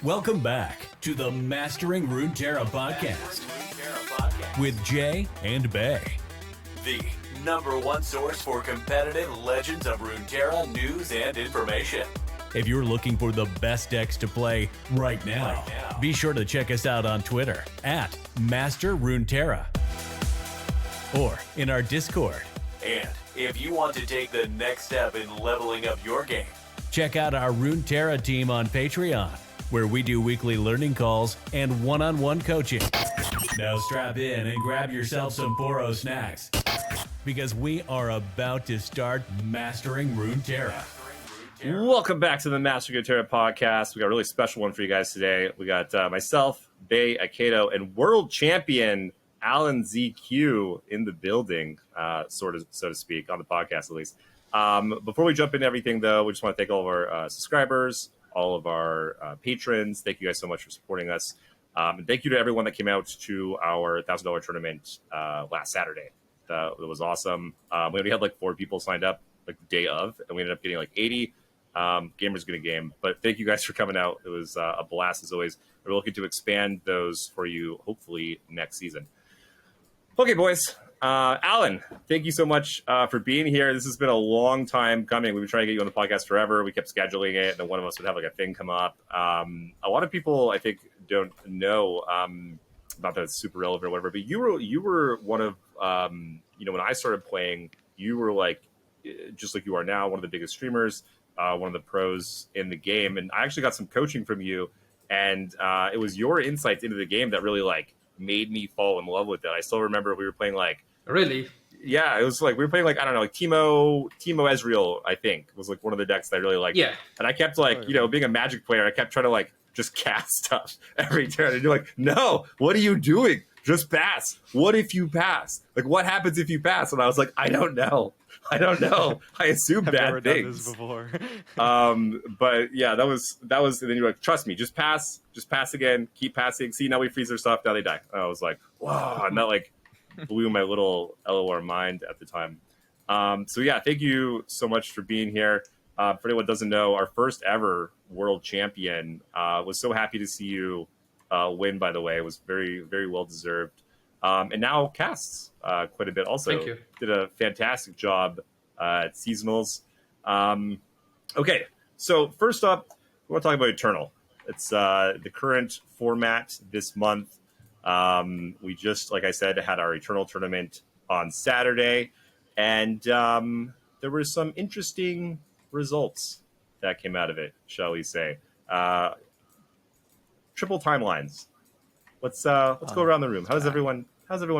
Welcome back to the Mastering Runeterra podcast with Jay and Bay, the #1 source for competitive Legends of Runeterra news and information. If you're looking for the best decks to play right now, be sure to check us out on Twitter at Master Runeterra or in our Discord. And if you want to take the next step in leveling up your game, check out our Runeterra team on Patreon, where we do weekly learning calls and one-on-one coaching. Now strap in and grab yourself some Poro snacks, because we are about to start Mastering Runeterra. Welcome back to the Mastering Runeterra podcast. We got a really special one for you guys today. We got myself, Bay, Aikado, and world champion AlanZQ in the building, so to speak, on the podcast at least. Before we jump into everything, though, we just want to thank all of our subscribers, all of our patrons. Thank you guys so much for supporting us. And thank you to everyone that came out to our $1,000 tournament last Saturday. It was awesome. We only had like 4 people signed up like the day of, and we ended up getting like 80. Gamers gonna game. But thank you guys for coming out. It was a blast as always. We're looking to expand those for you hopefully next season. Okay, boys. Alan, thank you so much for being here. This has been a long time coming. We've been trying to get you on the podcast forever. We kept scheduling it, and then one of us would have like a thing come up. A lot of people, I think, don't know, not that it's super relevant or whatever, but you were one of, when I started playing, you were like, just like you are now, one of the biggest streamers, one of the pros in the game. And I actually got some coaching from you, and it was your insights into the game that really like made me fall in love with it. I still remember we were playing like, really? Yeah, it was like we were playing like, I don't know, like Timo Ezreal, I think, was like one of the decks that I really liked. Yeah. And I kept like, being a Magic player, I kept trying to like just cast stuff every turn. And you're like, no, what are you doing? Just pass. What if you pass? Like, what happens if you pass? And I was like, I don't know. I assume bad never things. Done this before. But yeah, that was. And then you're like, trust me, just pass again, keep passing. See, now we freeze their stuff, now they die. And I was like, wow, and that like blew my little LOR mind at the time. So yeah, thank you so much for being here. For anyone who doesn't know, our first ever world champion, was so happy to see you win, by the way. It was very, very well deserved. And now casts quite a bit also. Thank you. Did a fantastic job at Seasonals. Okay, so first up, we want to talk about Eternal. It's the current format this month. We just, like I said, had our Eternal tournament on Saturday, and there were some interesting results that came out of it, shall we say. Triple timelines. Let's go around the room. How does everyone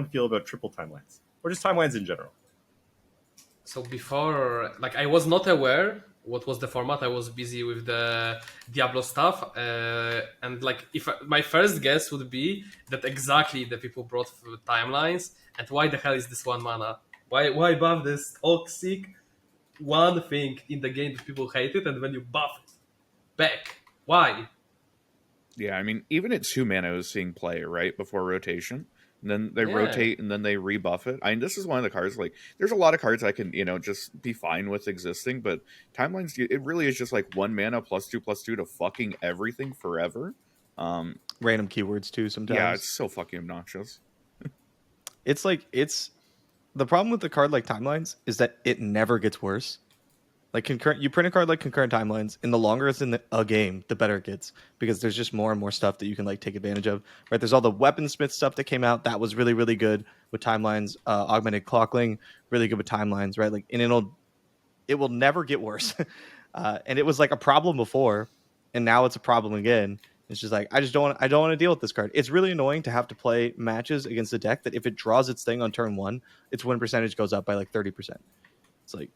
feel about triple timelines, or just timelines in general? So before, like, I was not aware what was the format. I was busy with the Diablo stuff, and like, my first guess would be that exactly the people brought timelines, and why the hell is this 1 mana? Why buff this toxic one thing in the game that people hate it, and when you buff it back, why? Yeah, I mean, even at 2 mana, I was seeing play right before rotation. And then they rotate, and then they rebuff it. I mean, this is one of the cards, like, there's a lot of cards I can, just be fine with existing, but Timelines, it really is just like 1 mana +2/+2 to fucking everything forever. Random keywords, too, sometimes. Yeah, it's so fucking obnoxious. It's the problem with the card like Timelines is that it never gets worse. Like you print a card like Concurrent Timelines, and the longer it's in a game, the better it gets, because there's just more and more stuff that you can like take advantage of. Right? There's all the Weaponsmith stuff that came out that was really, really good with Timelines. Augmented Clockling, really good with Timelines, right? Like, and it will never get worse. And it was like a problem before, and now it's a problem again. It's just like I don't want to deal with this card. It's really annoying to have to play matches against a deck that if it draws its thing on turn 1, its win percentage goes up by like 30%. It's like.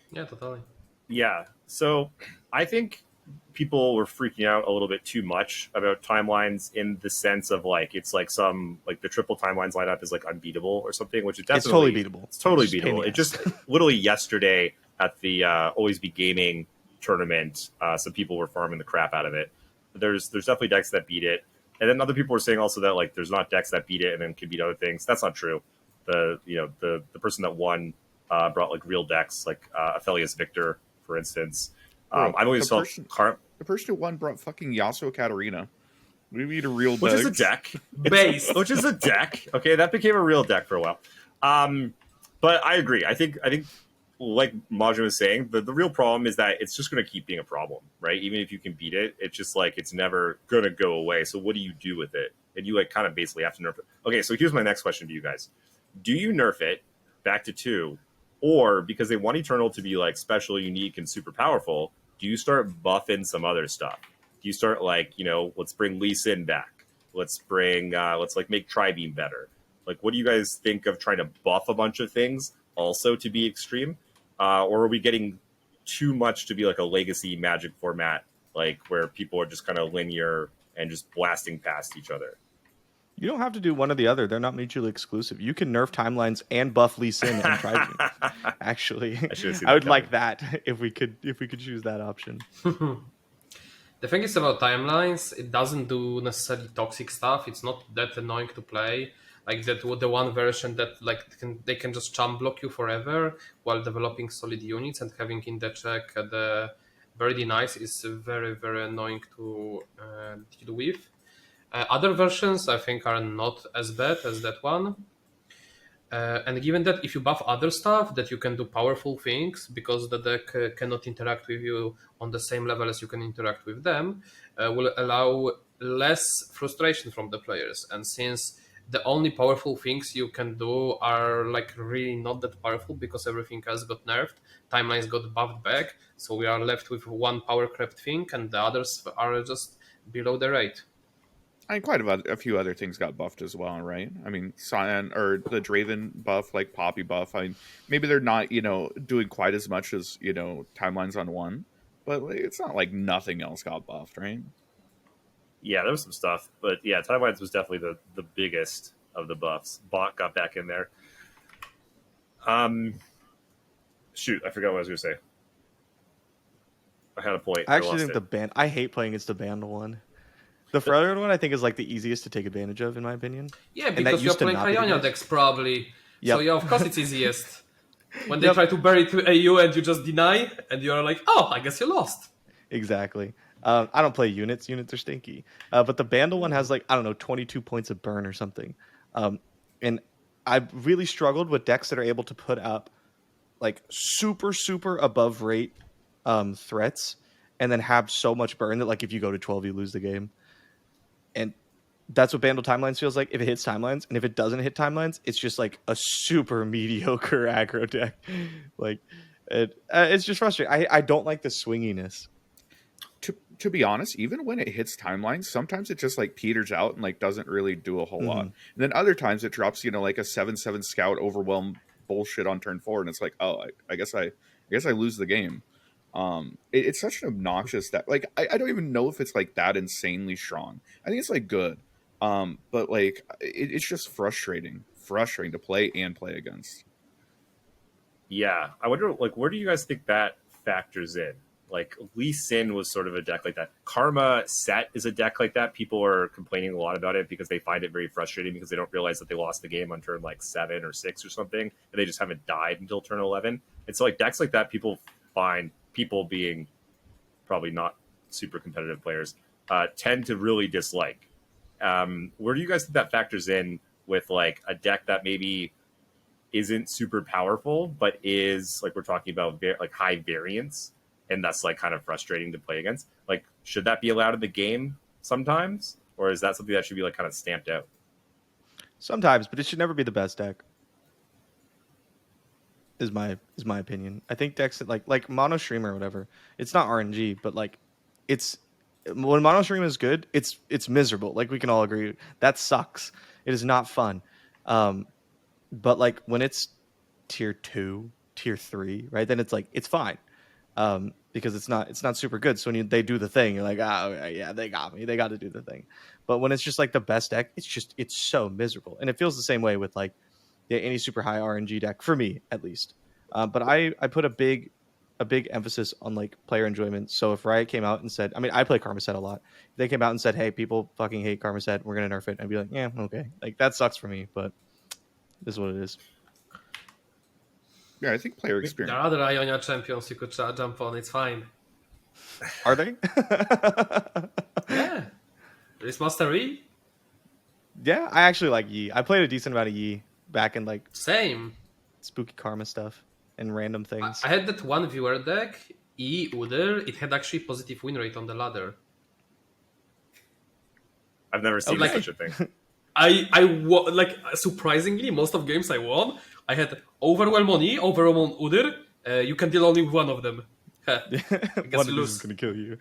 Yeah, totally. Yeah, so I think people were freaking out a little bit too much about timelines in the sense of like it's like some like the triple timelines lineup is like unbeatable or something, which is definitely it's totally beatable. It's totally beatable. It just literally yesterday at the Always Be Gaming tournament, some people were farming the crap out of it. There's definitely decks that beat it, and then other people were saying also that like there's not decks that beat it and then can beat other things. That's not true. The person that won brought like real decks like Aphelios Victor, for instance. Bro, I've always felt the person who won brought fucking Yasuo Katarina. We need a real which deck. is a deck. Base. Which is a deck. Okay, that became a real deck for a while. But I agree. I think like Majin was saying, the real problem is that it's just going to keep being a problem, right? Even if you can beat it, it's just like it's never going to go away. So what do you do with it? And you like kind of basically have to nerf it. Okay, so here's my next question to you guys: do you nerf it back to 2, or because they want Eternal to be like special, unique, and super powerful, do you start buffing some other stuff? Do you start like, let's bring Lee Sin back. Let's bring, let's like make Tri-Beam better. Like, what do you guys think of trying to buff a bunch of things also to be extreme? Or are we getting too much to be like a legacy Magic format, like where people are just kind of linear and just blasting past each other? You don't have to do one or the other. They're not mutually exclusive. You can nerf Timelines and buff Lee Sin and Tri-Beam. Actually, I would like that if we could choose that option. The thing is about Timelines, it doesn't do necessarily toxic stuff. It's not that annoying to play. Like that, the one version that like they can just chump block you forever while developing solid units and having in the check the very nice is very, very annoying to deal with. Other versions I think are not as bad as that one. And given that if you buff other stuff, that you can do powerful things because the deck cannot interact with you on the same level as you can interact with them, will allow less frustration from the players. And since the only powerful things you can do are like really not that powerful because everything else got nerfed, Timelines got buffed back, so we are left with one power crept thing and the others are just below the rate. I mean, quite a few other things got buffed as well, right? I mean, Cyan or the Draven buff, like Poppy buff. I mean, maybe they're not, doing quite as much as Timelines on 1, but it's not like nothing else got buffed, right? Yeah, there was some stuff, but yeah, Timelines was definitely the biggest of the buffs. Bot got back in there. Shoot, I forgot what I was going to say. I had a point. I actually think the band. I hate playing against the band one. The Frozen one, I think, is like the easiest to take advantage of, in my opinion. Yeah, because you're playing Ionia decks, probably. Yep. So, yeah, of course it's easiest. When they try to bury to AU and you just deny, and you're like, oh, I guess you lost. Exactly. I don't play units. Units are stinky. But the Bandle one has, 22 points of burn or something. And I've really struggled with decks that are able to put up, super, super above rate threats and then have so much burn that, if you go to 12, you lose the game. And that's what Bandle Timelines feels like if it hits Timelines. And if it doesn't hit Timelines, it's just a super mediocre aggro deck. It's just frustrating. I don't like the swinginess. To be honest, even when it hits Timelines, sometimes it just peters out and doesn't really do a whole lot. And then other times it drops, a 7/7 scout overwhelm bullshit on turn 4, and it's I guess I lose the game. It's such an obnoxious that I don't even know if it's that insanely strong. I think it's good, but it's just frustrating to play and play against. Yeah, I wonder where do you guys think that factors in? Lee Sin was sort of a deck like that. Karma Set is a deck like that. People are complaining a lot about it because they find it very frustrating because they don't realize that they lost the game on turn 7 or 6 or something, and they just haven't died until turn 11. And so decks like that, people find, people being probably not super competitive players, tend to really dislike. Where do you guys think that factors in with a deck that maybe isn't super powerful, but is we're talking about high variance, and that's kind of frustrating to play against? Should that be allowed in the game sometimes, or is that something that should be kind of stamped out? Sometimes, but it should never be the best deck. Is my opinion. I think decks that like Mono Stream or whatever, it's not RNG, but it's when Mono Stream is good, it's miserable. We can all agree that sucks. It is not fun. But when it's tier 2, tier 3, right? Then it's fine. Because it's not super good. So when they do the thing, you're like, oh yeah, they got me. They got to do the thing. But when it's just the best deck, it's so miserable. And it feels the same way with any super high RNG deck, for me at least. But I put a big emphasis on player enjoyment. So if Riot came out and said, I play Karma Set a lot. If they came out and said, hey, people fucking hate Karma Set, we're gonna nerf it, I'd be like, yeah, okay. That sucks for me, but this is what it is. Yeah, I think player experience. There are other Ionia champions you could jump on. It's fine. Are they? Yeah. Is Master E? Yeah, I actually like Yi. I played a decent amount of Yi back in like Same. spooky karma stuff and random things. I had that one viewer deck, E Udyr. It had actually positive win rate on the ladder. I've never seen Like- such a thing. Like surprisingly, most of games I won, I had Overwhelm on E, Overwhelm on Udyr. You can deal only with one of them. One guess of you these lose. is gonna kill you.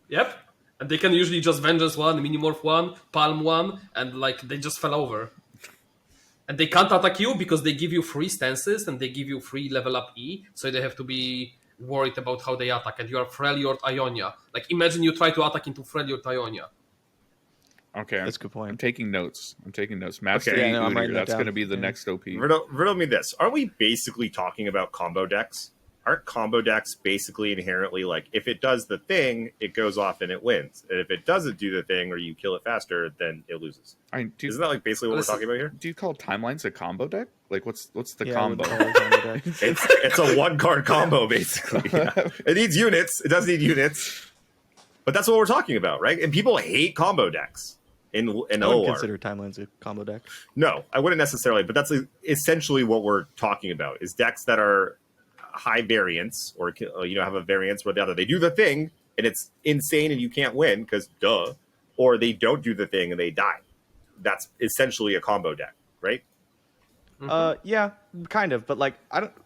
Yep. And they can usually just Vengeance 1, Minimorph 1, Palm 1, and like they just fell over. And they can't attack you because they give you free stances and they give you free level up E, so they have to be worried about how they attack. And you are Freljord Ionia. Like imagine you try to attack into Freljord Ionia. Okay, That's a good I'm point. taking notes. Master Okay. E Yeah, no, I'm Udyr, writing that that's going to down. be the Yeah. next OP. Riddle me this. Aren't we basically talking about combo decks? Aren't combo decks basically inherently like, if it does the thing, it goes off and it wins. And if it doesn't do the thing or you kill it faster, then it loses. I mean, Isn't that like basically what Listen- we're talking about here? do you call Timelines a combo deck? Like, what's the Yeah, I would combo? call it a combo deck. It's a one card combo basically. Yeah. It needs units. It does need units. But that's what we're talking about, right? And people hate combo decks in I wouldn't LoR. consider Timelines a combo deck. No, I wouldn't necessarily, but that's essentially what we're talking about is decks that are high variance or have a variance where they do the thing and it's insane and you can't win because duh, or they don't do the thing and they die. That's essentially a combo deck, right? Yeah, kind of. But like,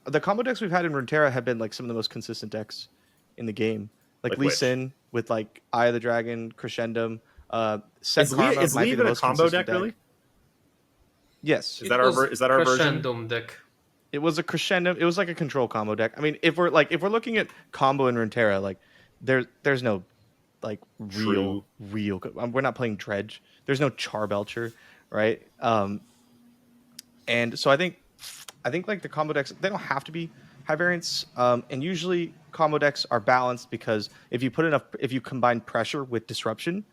the combo decks we've had in Runeterra have been like some of the most consistent decks in the game. Like Like Lee which? Sin with like Eye of the Dragon, Crescendum. Set Is Karma Lee might be the even a most combo consistent deck, really? Yes, Is that our version? Crescendum deck. it was a Crescendum. It was like a control combo deck. I mean, if we're looking at combo in Runeterra, like there's no like real. We're not playing Dredge. There's no Charbelcher, right? And so I think like the combo decks, they don't have to be high variance. And usually combo decks are balanced because if you combine pressure with disruption,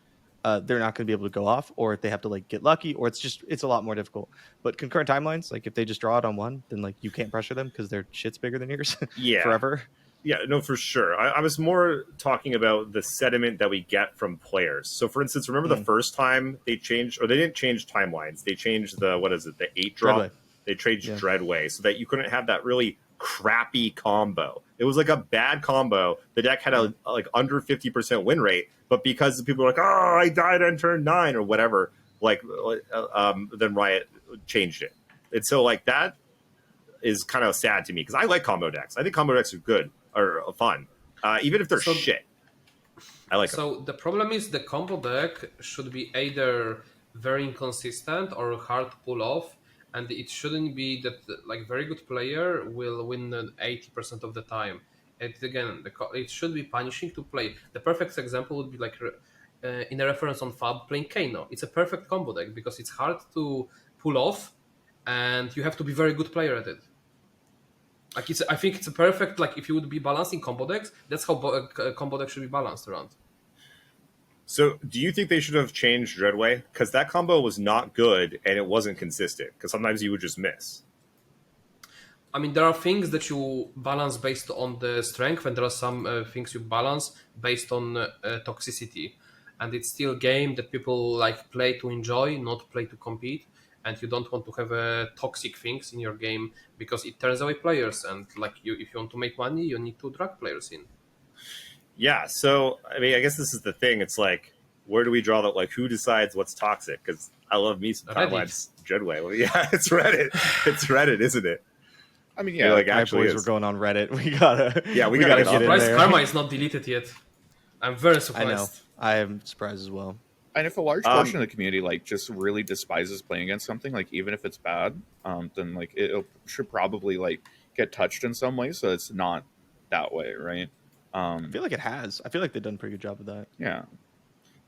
they're not going to be able to go off, or if they have to like get lucky, or it's a lot more difficult. But concurrent timelines, like if they just draw it on one, then like you can't pressure them because their shit's bigger than yours. Yeah. Forever. Yeah, no, for sure. I was more talking about the sediment that we get from players. So, for instance, remember the first time they changed, or they didn't change timelines. They changed the 8 drop. Dreadway. They changed Yeah. Dreadway so that you couldn't have that really crappy combo. It was like a bad combo. The deck had a like under 50% win rate, but because people were like, "Oh, I died on turn 9" or whatever, then Riot changed it. And so like that is kind of sad to me because I like combo decks. I think combo decks are good or fun, even if they're So- shit. I like them. So the problem is the combo deck should be either very inconsistent or hard to pull off, and it shouldn't be that like very good player will win 80% of the time. And again, it should be punishing to play. The perfect example would be like in a reference on Fab playing Kano. It's a perfect combo deck because it's hard to pull off, and you have to be very good player at it. Like I think it's a perfect, like if you would be balancing combo decks, that's how combo deck should be balanced around. So, do you think they should have changed Dreadway? Because that combo was not good and it wasn't consistent. Because sometimes you would just miss. I mean, there are things that you balance based on the strength, and there are some things you balance based on toxicity. And it's still a game that people like play to enjoy, not play to compete. And you don't want to have toxic things in your game because it turns away players. And like if you want to make money, you need to drag players in. Yeah. So, I mean, I guess this is the thing. It's like, where do we draw that? Like, who decides what's toxic? Because I love me some Reddit. Timelines Dreadway. Well, yeah, it's Reddit. It's Reddit, isn't it? I mean, Yeah, yeah, like All right, actually boys, is. we're going on Reddit. We gotta. Yeah, we gotta get get in Surprised there. Karma is not deleted yet. I'm very I surprised. know. I am surprised as well. and if a large portion of the community like just really despises playing against something, like even if it's bad, then like it should probably like get touched in some way, so it's not that way, right? I feel like it has. I feel like they've done a pretty good job of that. Yeah.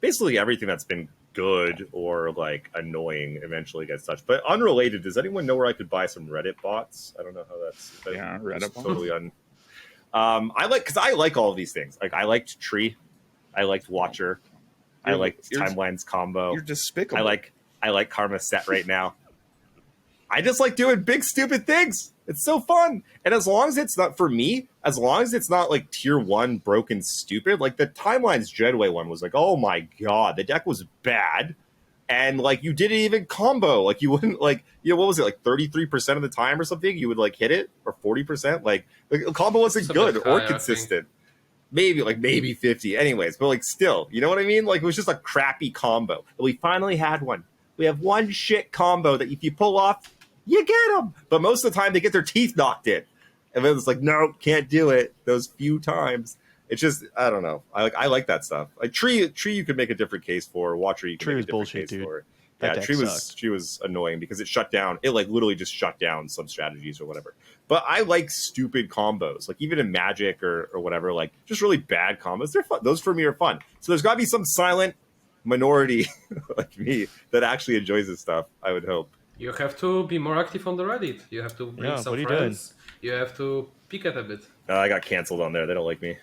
Basically, everything that's been good or like annoying eventually gets touched. But unrelated, does anyone know where I could buy some Reddit bots? I don't know how that's. Yeah, Reddit bots. totally because I like all of these things. Like I liked Tree, I liked Watcher, I You're- liked you're- Timelines Combo. You're despicable. I like Karma Set right now. I just like doing big stupid things. It's so fun. And as long as it's not, for me, as long as it's not like tier 1 broken stupid, like the Timelines Jedway one was like, oh my god, the deck was bad. And like you didn't even combo. Like you wouldn't like, you know, what was it, like 33% of the time or something? You would like hit it, or 40%. Like the combo wasn't good or consistent. Maybe 50. Anyways, but like still, you know what I mean? Like it was just a crappy combo. But we finally had one. We have one shit combo that if you pull off, you get them. But most of the time they get their teeth knocked in. And then it's like, no, can't do it. Those few times. It's just, I don't know. I like that stuff. Like Tree you could make a different case for. Watcher you could make a different case for. Yeah, Tree was annoying because it shut down. It like literally just shut down some strategies or whatever. But I like stupid combos. Like even in Magic or whatever, like just really bad combos. They're fun. Those for me are fun. So there's gotta be some silent minority like me that actually enjoys this stuff, I would hope. You have to be more active on the Reddit. You have to bring some friends. You have to pick it a bit. I got canceled on there. They don't like me.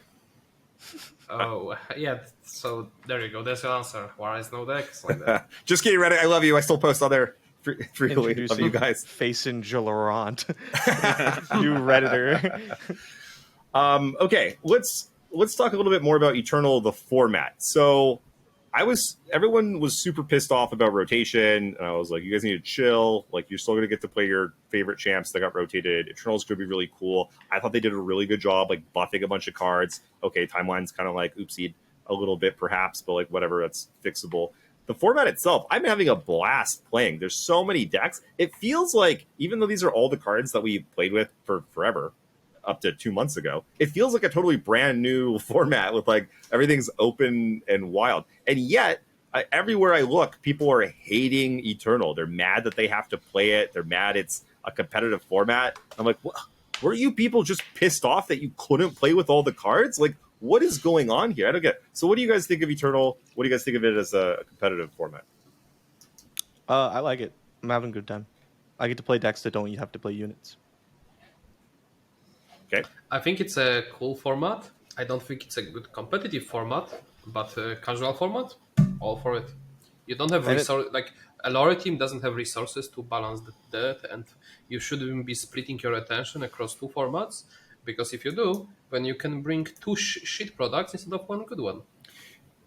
Oh, yeah. So there you go. There's your answer. Why is no decks like that? Just kidding, Reddit. I love you. I still post on there frequently. Love you guys. Facing Jalorant. New Redditor. Okay, let's talk a little bit more about Eternal, the format. So everyone was super pissed off about rotation, and I was like, you guys need to chill. Like, you're still going to get to play your favorite champs that got rotated. Eternal's going to be really cool. I thought they did a really good job, like, buffing a bunch of cards. Okay, Timeline's kind of like oopsied a little bit, perhaps, but, like, whatever, that's fixable. The format itself, I'm having a blast playing. There's so many decks. It feels like, even though these are all the cards that we played with for forever, up to 2 months ago, it feels like a totally brand new format with like everything's open and wild. And yet everywhere I look, people are hating Eternal. They're mad that they have to play it. They're mad it's a competitive format. I'm like, were you people just pissed off that you couldn't play with all the cards? Like, what is going on here? I don't get it. So what do you guys think of Eternal? What do you guys think of it as a competitive format? I like it. I'm having a good time. I get to play decks that don't have to play units. Okay. I think it's a cool format. I don't think it's a good competitive format, but a casual format, all for it. You don't have resources, like a LoR team doesn't have resources to balance that, and you shouldn't be splitting your attention across two formats, because if you do, then you can bring two shit products instead of one good one.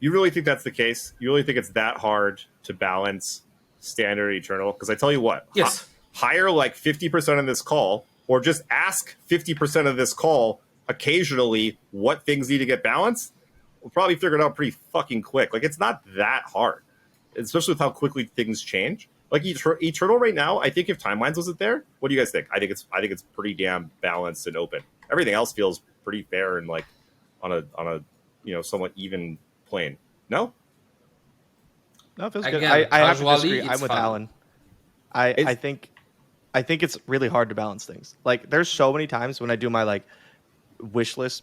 You really think that's the case? You really think it's that hard to balance Standard Eternal? Because I tell you what, yes, hire like 50% of this call, or just ask 50% of this call occasionally what things need to get balanced. We'll probably figure it out pretty fucking quick. Like, it's not that hard, especially with how quickly things change. Like Eternal right now, I think if Timelines wasn't there, what do you guys think? I think it's pretty damn balanced and open. Everything else feels pretty fair and like on a somewhat even plane. No, it feels Again, good. I have to disagree. it's I'm with fun. Alan. I think it's really hard to balance things. Like, there's so many times when I do my like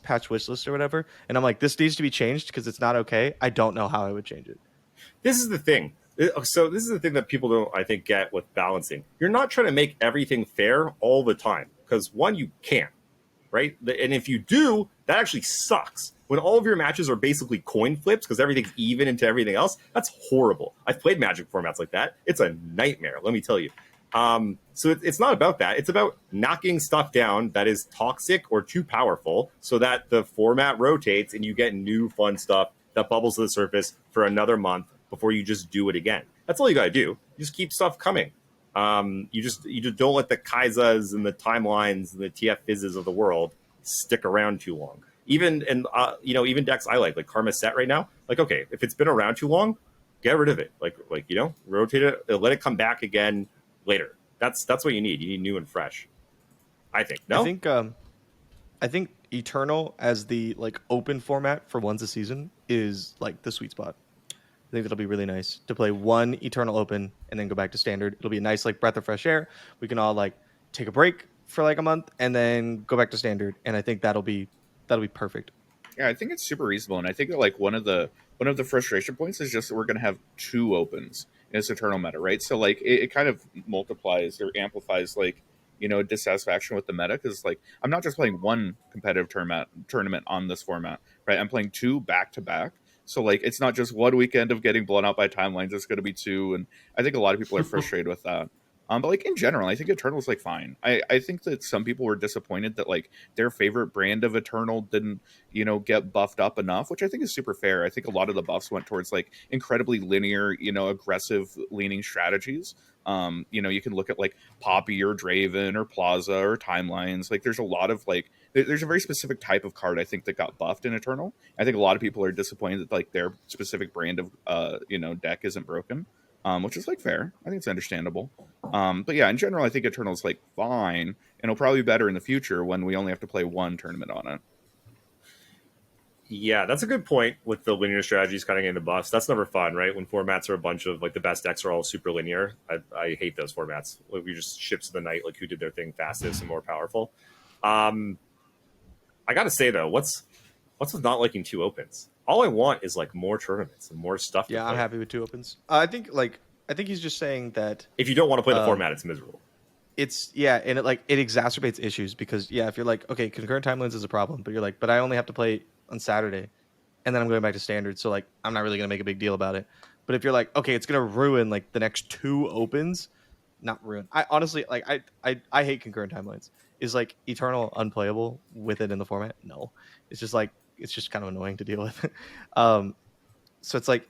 patch wish list or whatever, and I'm like, this needs to be changed because it's not okay. I don't know how I would change it. This is the thing. So this is the thing that people don't, I think, get with balancing. You're not trying to make everything fair all the time, because one, you can't, right? And if you do, that actually sucks. When all of your matches are basically coin flips because everything's even into everything else, that's horrible. I've played Magic formats like that. It's a nightmare, let me tell you. So it's not about that. It's about knocking stuff down that is toxic or too powerful so that the format rotates and you get new fun stuff that bubbles to the surface for another month before you just do it again. That's all you got to do. You just keep stuff coming. You just don't let the Kaizas and the Timelines and the TF Fizzes of the world stick around too long. Even decks I like Karma Set right now. Like, okay, if it's been around too long, get rid of it. Like rotate it, let it come back again later. That's what you need. You need new and fresh, I think. No, I think Eternal as the like open format for once a season is like the sweet spot. I think it'll be really nice to play one Eternal Open and then go back to Standard. It'll be a nice like breath of fresh air. We can all like take a break for like a month and then go back to Standard, and I think that'll be perfect. Yeah, I think it's super reasonable, and I think that like one of the frustration points is just that we're going to have two opens in this Eternal meta, right? So like it kind of multiplies or amplifies like dissatisfaction with the meta, because like I'm not just playing one competitive tournament on this format, right? I'm playing two back to back. So like it's not just one weekend of getting blown out by Timelines. It's going to be two, and I think a lot of people are frustrated with that. But like in general, I think Eternal's like fine. I think that some people were disappointed that like their favorite brand of Eternal didn't, get buffed up enough, which I think is super fair. I think a lot of the buffs went towards like incredibly linear, aggressive leaning strategies. You can look at like Poppy or Draven or Plaza or Timelines. Like there's a lot of like there's a very specific type of card I think that got buffed in Eternal. I think a lot of people are disappointed that like their specific brand of deck isn't broken. Which is like fair. I think it's understandable. But yeah, in general, I think Eternal's like fine, and it'll probably be better in the future when we only have to play one tournament on it. Yeah, that's a good point with the linear strategies cutting into buffs. That's never fun, right? When formats are a bunch of like the best decks are all super linear. I hate those formats. Like, we just ships of the night, like who did their thing fastest and more powerful. I gotta say though, what's with not liking 2 opens? All I want is like more tournaments and more stuff. Yeah, I'm happy with 2 opens. I think he's just saying that if you don't want to play the format, it's miserable. And it exacerbates issues because if you're like, okay, concurrent timelines is a problem, but you're like, but I only have to play on Saturday, and then I'm going back to standard, so like I'm not really gonna make a big deal about it. But if you're like, okay, it's gonna ruin like the next 2 opens, not ruin. I honestly like I hate concurrent timelines. Is like Eternal unplayable with it in the format? No, it's just like. It's just kind of annoying to deal with. So it's like,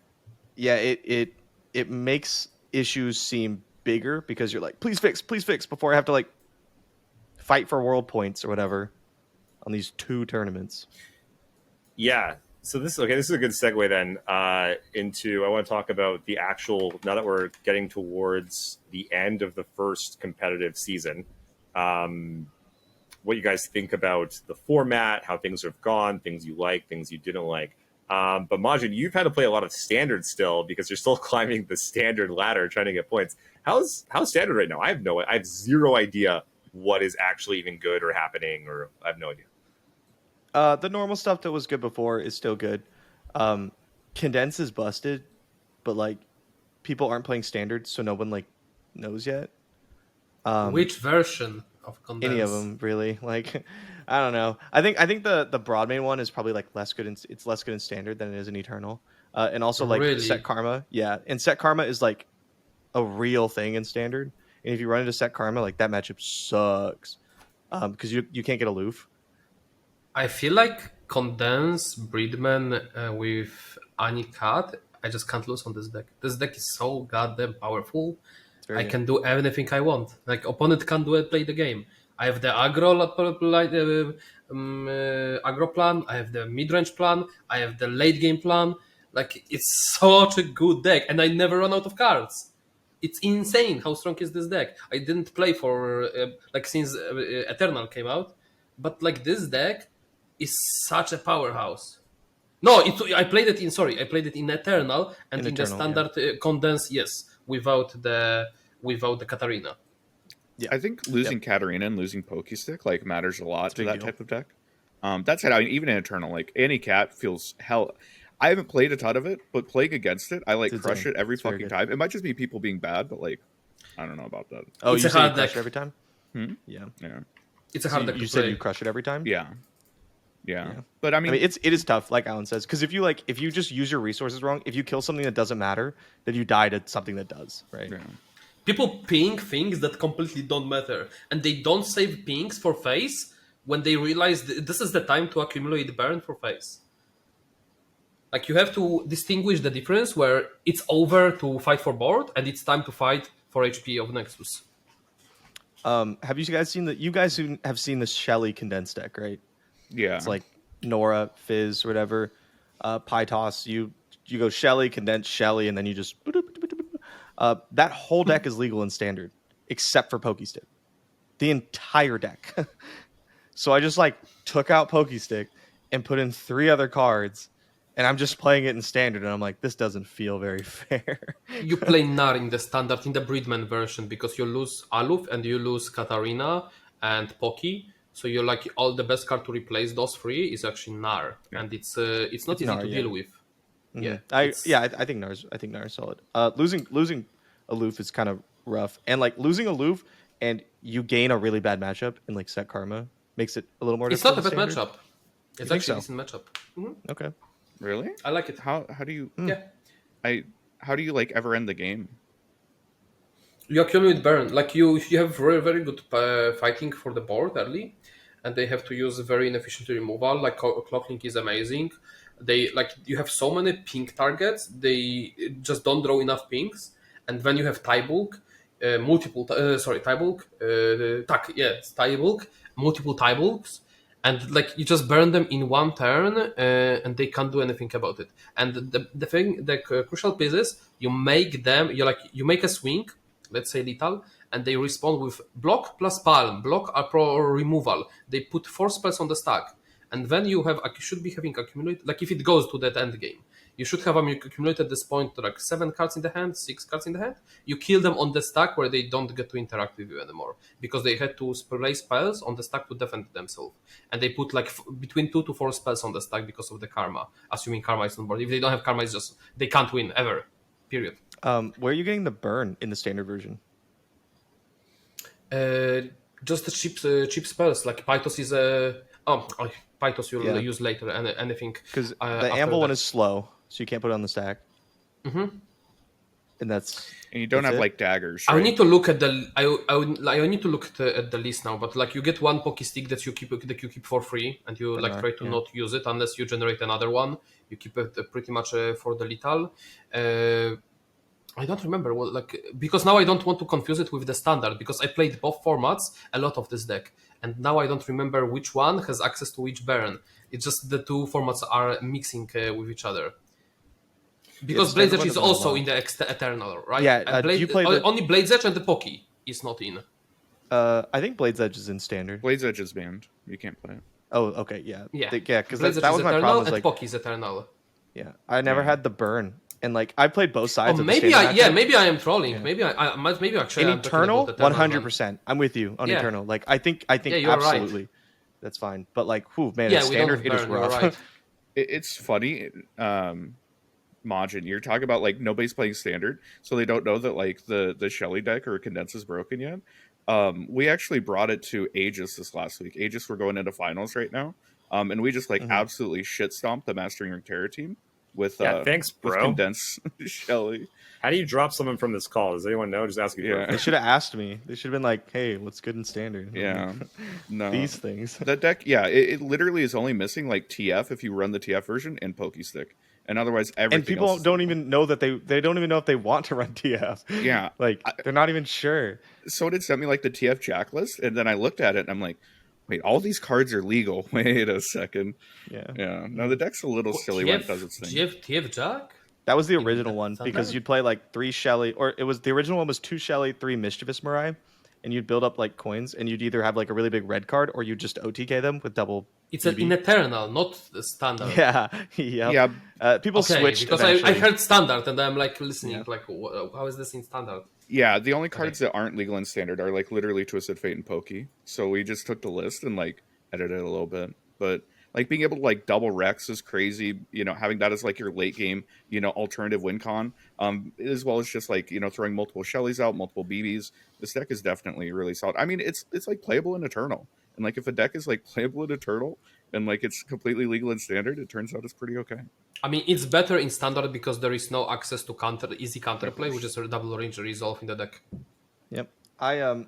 it makes issues seem bigger because you're like, please fix before I have to like fight for world points or whatever on these 2 tournaments. Yeah. So this is a good segue then into, I want to talk about the actual, now that we're getting towards the end of the first competitive season, what you guys think about the format, how things have gone, things you like, things you didn't like. But Majin, you've had to play a lot of standard still because you're still climbing the standard ladder trying to get points. How's standard right now? I have zero idea what is actually even good or happening, or I have no idea. The normal stuff that was good before is still good. Condense is busted, but like people aren't playing standard, so no one like knows yet. Which version of Condense? Any of them really? Like, I don't know. I think the broad main one is probably like less good. It's less good in standard than it is in Eternal. And also like Really? set karma. Yeah, and set karma is like a real thing in standard. And if you run into set karma, like that matchup sucks because you can't get aloof. I feel like Condense Breedman with Anikat, I just can't lose on this deck. This deck is so goddamn powerful. I can do anything I want. Like, opponent can't do it, play the game. I have the aggro plan, I have the mid-range plan, I have the late game plan. Like, it's such a good deck, and I never run out of cards. It's insane how strong is this deck. I didn't play for, since Eternal came out, but, like, this deck is such a powerhouse. No, I played it in Eternal, and in the standard Condense, yes, without the Katarina. Yeah, I think losing Katarina and losing Pokestick like matters a lot to that type of deck. That's it. I mean, even in Eternal, like any cat feels hell. I haven't played a ton of it, but playing against it, I like crush it every fucking time. It might just be people being bad, but like I don't know about that. Oh, it's you say you crush crush it every time? Yeah. It's a hard deck to you play. said you crush it every time? Yeah. But I mean it is tough, like Alan says, because if you just use your resources wrong, if you kill something that doesn't matter, then you die to something that does, right? Yeah. People ping things that completely don't matter, and they don't save pings for phase when they realize this is the time to accumulate burn for phase. Like, you have to distinguish the difference where it's over to fight for board and it's time to fight for HP of Nexus. Have you guys seen you guys who have seen the Shelly condensed deck, right? Yeah. It's like Nora, Fizz, whatever. Pie toss. You go Shelly, condense Shelly, and then you just that whole deck is legal in standard, except for Pokestick. The entire deck. So I just like took out Pokestick and put in 3 other cards, and I'm just playing it in standard, and I'm like, this doesn't feel very fair. You play Nar in the standard, in the Breedman version, because you lose Aluf and you lose Katarina and Poki. So you're like, all the best card to replace those 3 is actually Nar, and it's not easy Nar, to deal with. Mm-hmm. Yeah, I think Nar's solid. Losing Aloof is kind of rough, and like losing Aloof and you gain a really bad matchup in like set karma makes it a little more. It's not a difficult bad in standard. matchup. It's actually a decent matchup. Mm-hmm. Okay, Really? I like it. How do you Yeah. how do you like ever end the game? You accumulate burn. Like you have very very good fighting for the board early, and they have to use very inefficient removal. Like Clocklink is amazing. They like you have so many pink targets. They just don't draw enough pinks, and when you have tie bulk, tie bulk, tie bulk, multiple tie bulks, and like you just burn them in one turn, and they can't do anything about it. And the crucial piece is you make them. You make a swing, let's say lethal, and they respond with block plus palm, block or removal. They put 4 spells on the stack, and then you should be having accumulated. Like if it goes to that end game, you should have accumulated at this point like 7 cards in the hand, 6 cards in the hand. You kill them on the stack where they don't get to interact with you anymore because they had to play spells on the stack to defend themselves, and they put like between 2 to 4 spells on the stack because of the karma. Assuming karma is on board. If they don't have karma, it's just they can't win ever. Period. Where are you getting the burn in the standard version? Just the cheap spells. Like Pythos is Pythos you'll use later. Anything because the Anvil one is slow, so you can't put it on the stack. Mm-hmm. And you don't have like daggers. Right? Right? I need to look at the. I need to look at the list now. But like you get one Poké Stick that you keep for free, and you try to not use it unless you generate another one. You keep it pretty much for the lethal. I don't remember because now I don't want to confuse it with the standard because I played both formats a lot of this deck, and now I don't remember which one has access to which burn. It's just the two formats are mixing with each other. Because Blade's Edge is also in the Eternal, right? Yeah, do you play only Blade's Edge and the Poké is not in. I think Blade's Edge is in standard. Blade's Edge is banned. You can't play it. Oh, okay, yeah. Yeah, because that was my problem. And Poké is Eternal. Yeah, I never had the burn. And like I played both sides. Maybe I am trolling. Yeah. Maybe actually in Eternal, 100%. I'm with you on Eternal. Like I think absolutely, right. That's fine. But like, man, standard it is rough. Right. It's funny, Majin. You're talking about like nobody's playing standard, so they don't know that like the Shelly deck or Condense is broken yet. We actually brought it to Aegis this last week. Aegis, we're going into finals right now, and we just absolutely shit stomped the Mastering Runeterra team. With thanks, bro. With Condense Shelly. How do you drop someone from this call? Does anyone know? Just asking. Yeah, they should have asked me. They should have been like, "Hey, what's good in standard?" Yeah, no, these things. That deck, it literally is only missing like TF if you run the TF version and Poké Stick, and otherwise everything. And people don't even know that they don't even know if they want to run TF. Yeah, like they're not even sure. So it sent me like the TF Jack list, and then I looked at it and I'm like, wait, all these cards are legal. Wait a second. Yeah. No, the deck's a little silly when it does its thing. TF Jack? That was the original one because you'd play like 3 Shelly, or it was the original one was 2 Shelly, 3 Mischievous Mirai, and you'd build up like coins, and you'd either have like a really big red card or you'd just OTK them with double. It's an Eternal, not the standard. Yeah. People switched because I heard standard and I'm like listening like how is this in standard? Yeah, the only cards that aren't legal in standard are like literally Twisted Fate and Poké. So we just took the list and like edited it a little bit. But like being able to like double Rex is crazy, having that as like your late game, alternative win con, as well as just like, throwing multiple Shellys out, multiple BBs. This deck is definitely really solid. I mean, it's like playable in Eternal. And like if a deck is like playable in Eternal and like it's completely legal in standard, it turns out it's pretty okay. I mean, it's better in standard because there is no access to easy counterplay, which is a double range resolve in the deck. Yep. I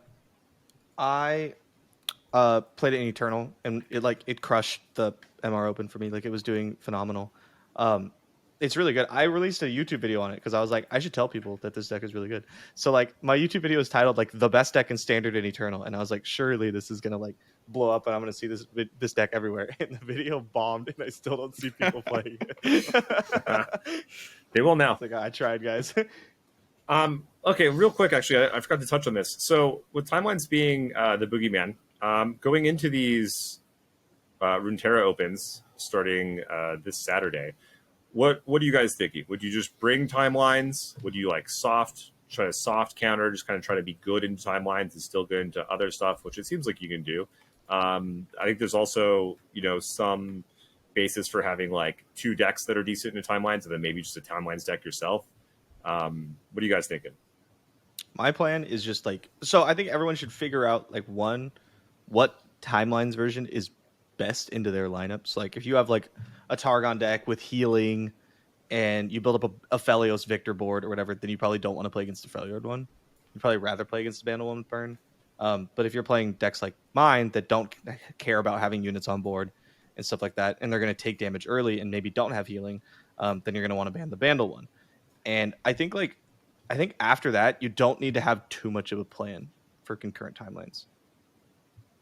played it in Eternal, and it crushed the MR Open for me. Like it was doing phenomenal. It's really good. I released a YouTube video on it because I was like, I should tell people that this deck is really good. So like my YouTube video is titled like the best deck in standard in Eternal, and I was like, surely this is gonna like blow up, and I'm gonna see this deck everywhere. And the video bombed, and I still don't see people playing it. They will now. It's like I tried, guys. Okay, real quick, actually, I forgot to touch on this. So with Timelines being the boogeyman, going into these Runeterra Opens starting this Saturday. What are you guys thinking? Would you just bring Timelines? Would you like try to soft counter, just kind of try to be good in Timelines and still good into other stuff, which it seems like you can do. I think there's also, some basis for having like 2 decks that are decent in Timelines and then maybe just a Timelines deck yourself. What are you guys thinking? My plan is just like, so I think everyone should figure out like what Timelines version is best into their lineups. Like if you have like a Targon deck with healing and you build up a Felios Victor board or whatever, then you probably don't want to play against the Freljord one. you'd probably rather play against the Bandle one with burn. But if you're playing decks like mine that don't care about having units on board and stuff like that, and they're going to take damage early and maybe don't have healing, then you're going to want to ban the Bandle one. And I think after that, you don't need to have too much of a plan for concurrent timelines.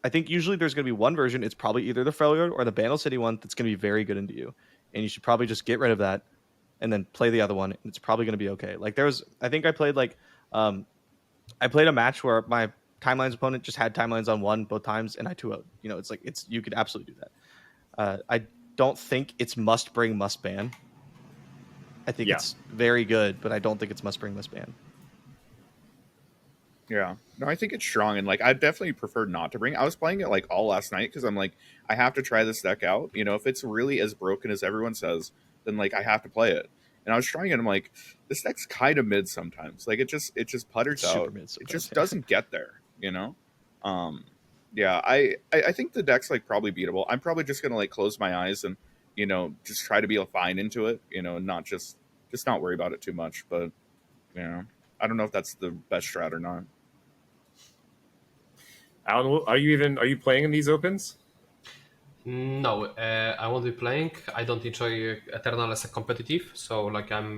I think usually there's going to be one version. It's probably either the Freljord or the Bandle City one that's going to be very good into you. And you should probably just get rid of that and then play the other one. And it's probably going to be okay. Like I think I played I played a match where my timelines opponent just had timelines on one both times and I 2-0'd. You know, you could absolutely do that. I don't think it's must bring, must ban. I think it's very good, but I don't think it's must bring, must ban. Yeah. No, I think it's strong, and like I definitely prefer not to bring. I was playing it like all last night because I'm like, I have to try this deck out. You know, if it's really as broken as everyone says, then like I have to play it. And I was trying it, and I'm like, this deck's kind of mid sometimes. Like it just putters out. It just doesn't get there, you know? Yeah, I think the deck's like probably beatable. I'm probably just gonna like close my eyes and, you know, just try to be fine into it, you know, and not just not worry about it too much. But, you know, I don't know if that's the best strat or not. Alan, are you playing in these opens? No, I won't be playing. I don't enjoy Eternal as a competitive, so like I'm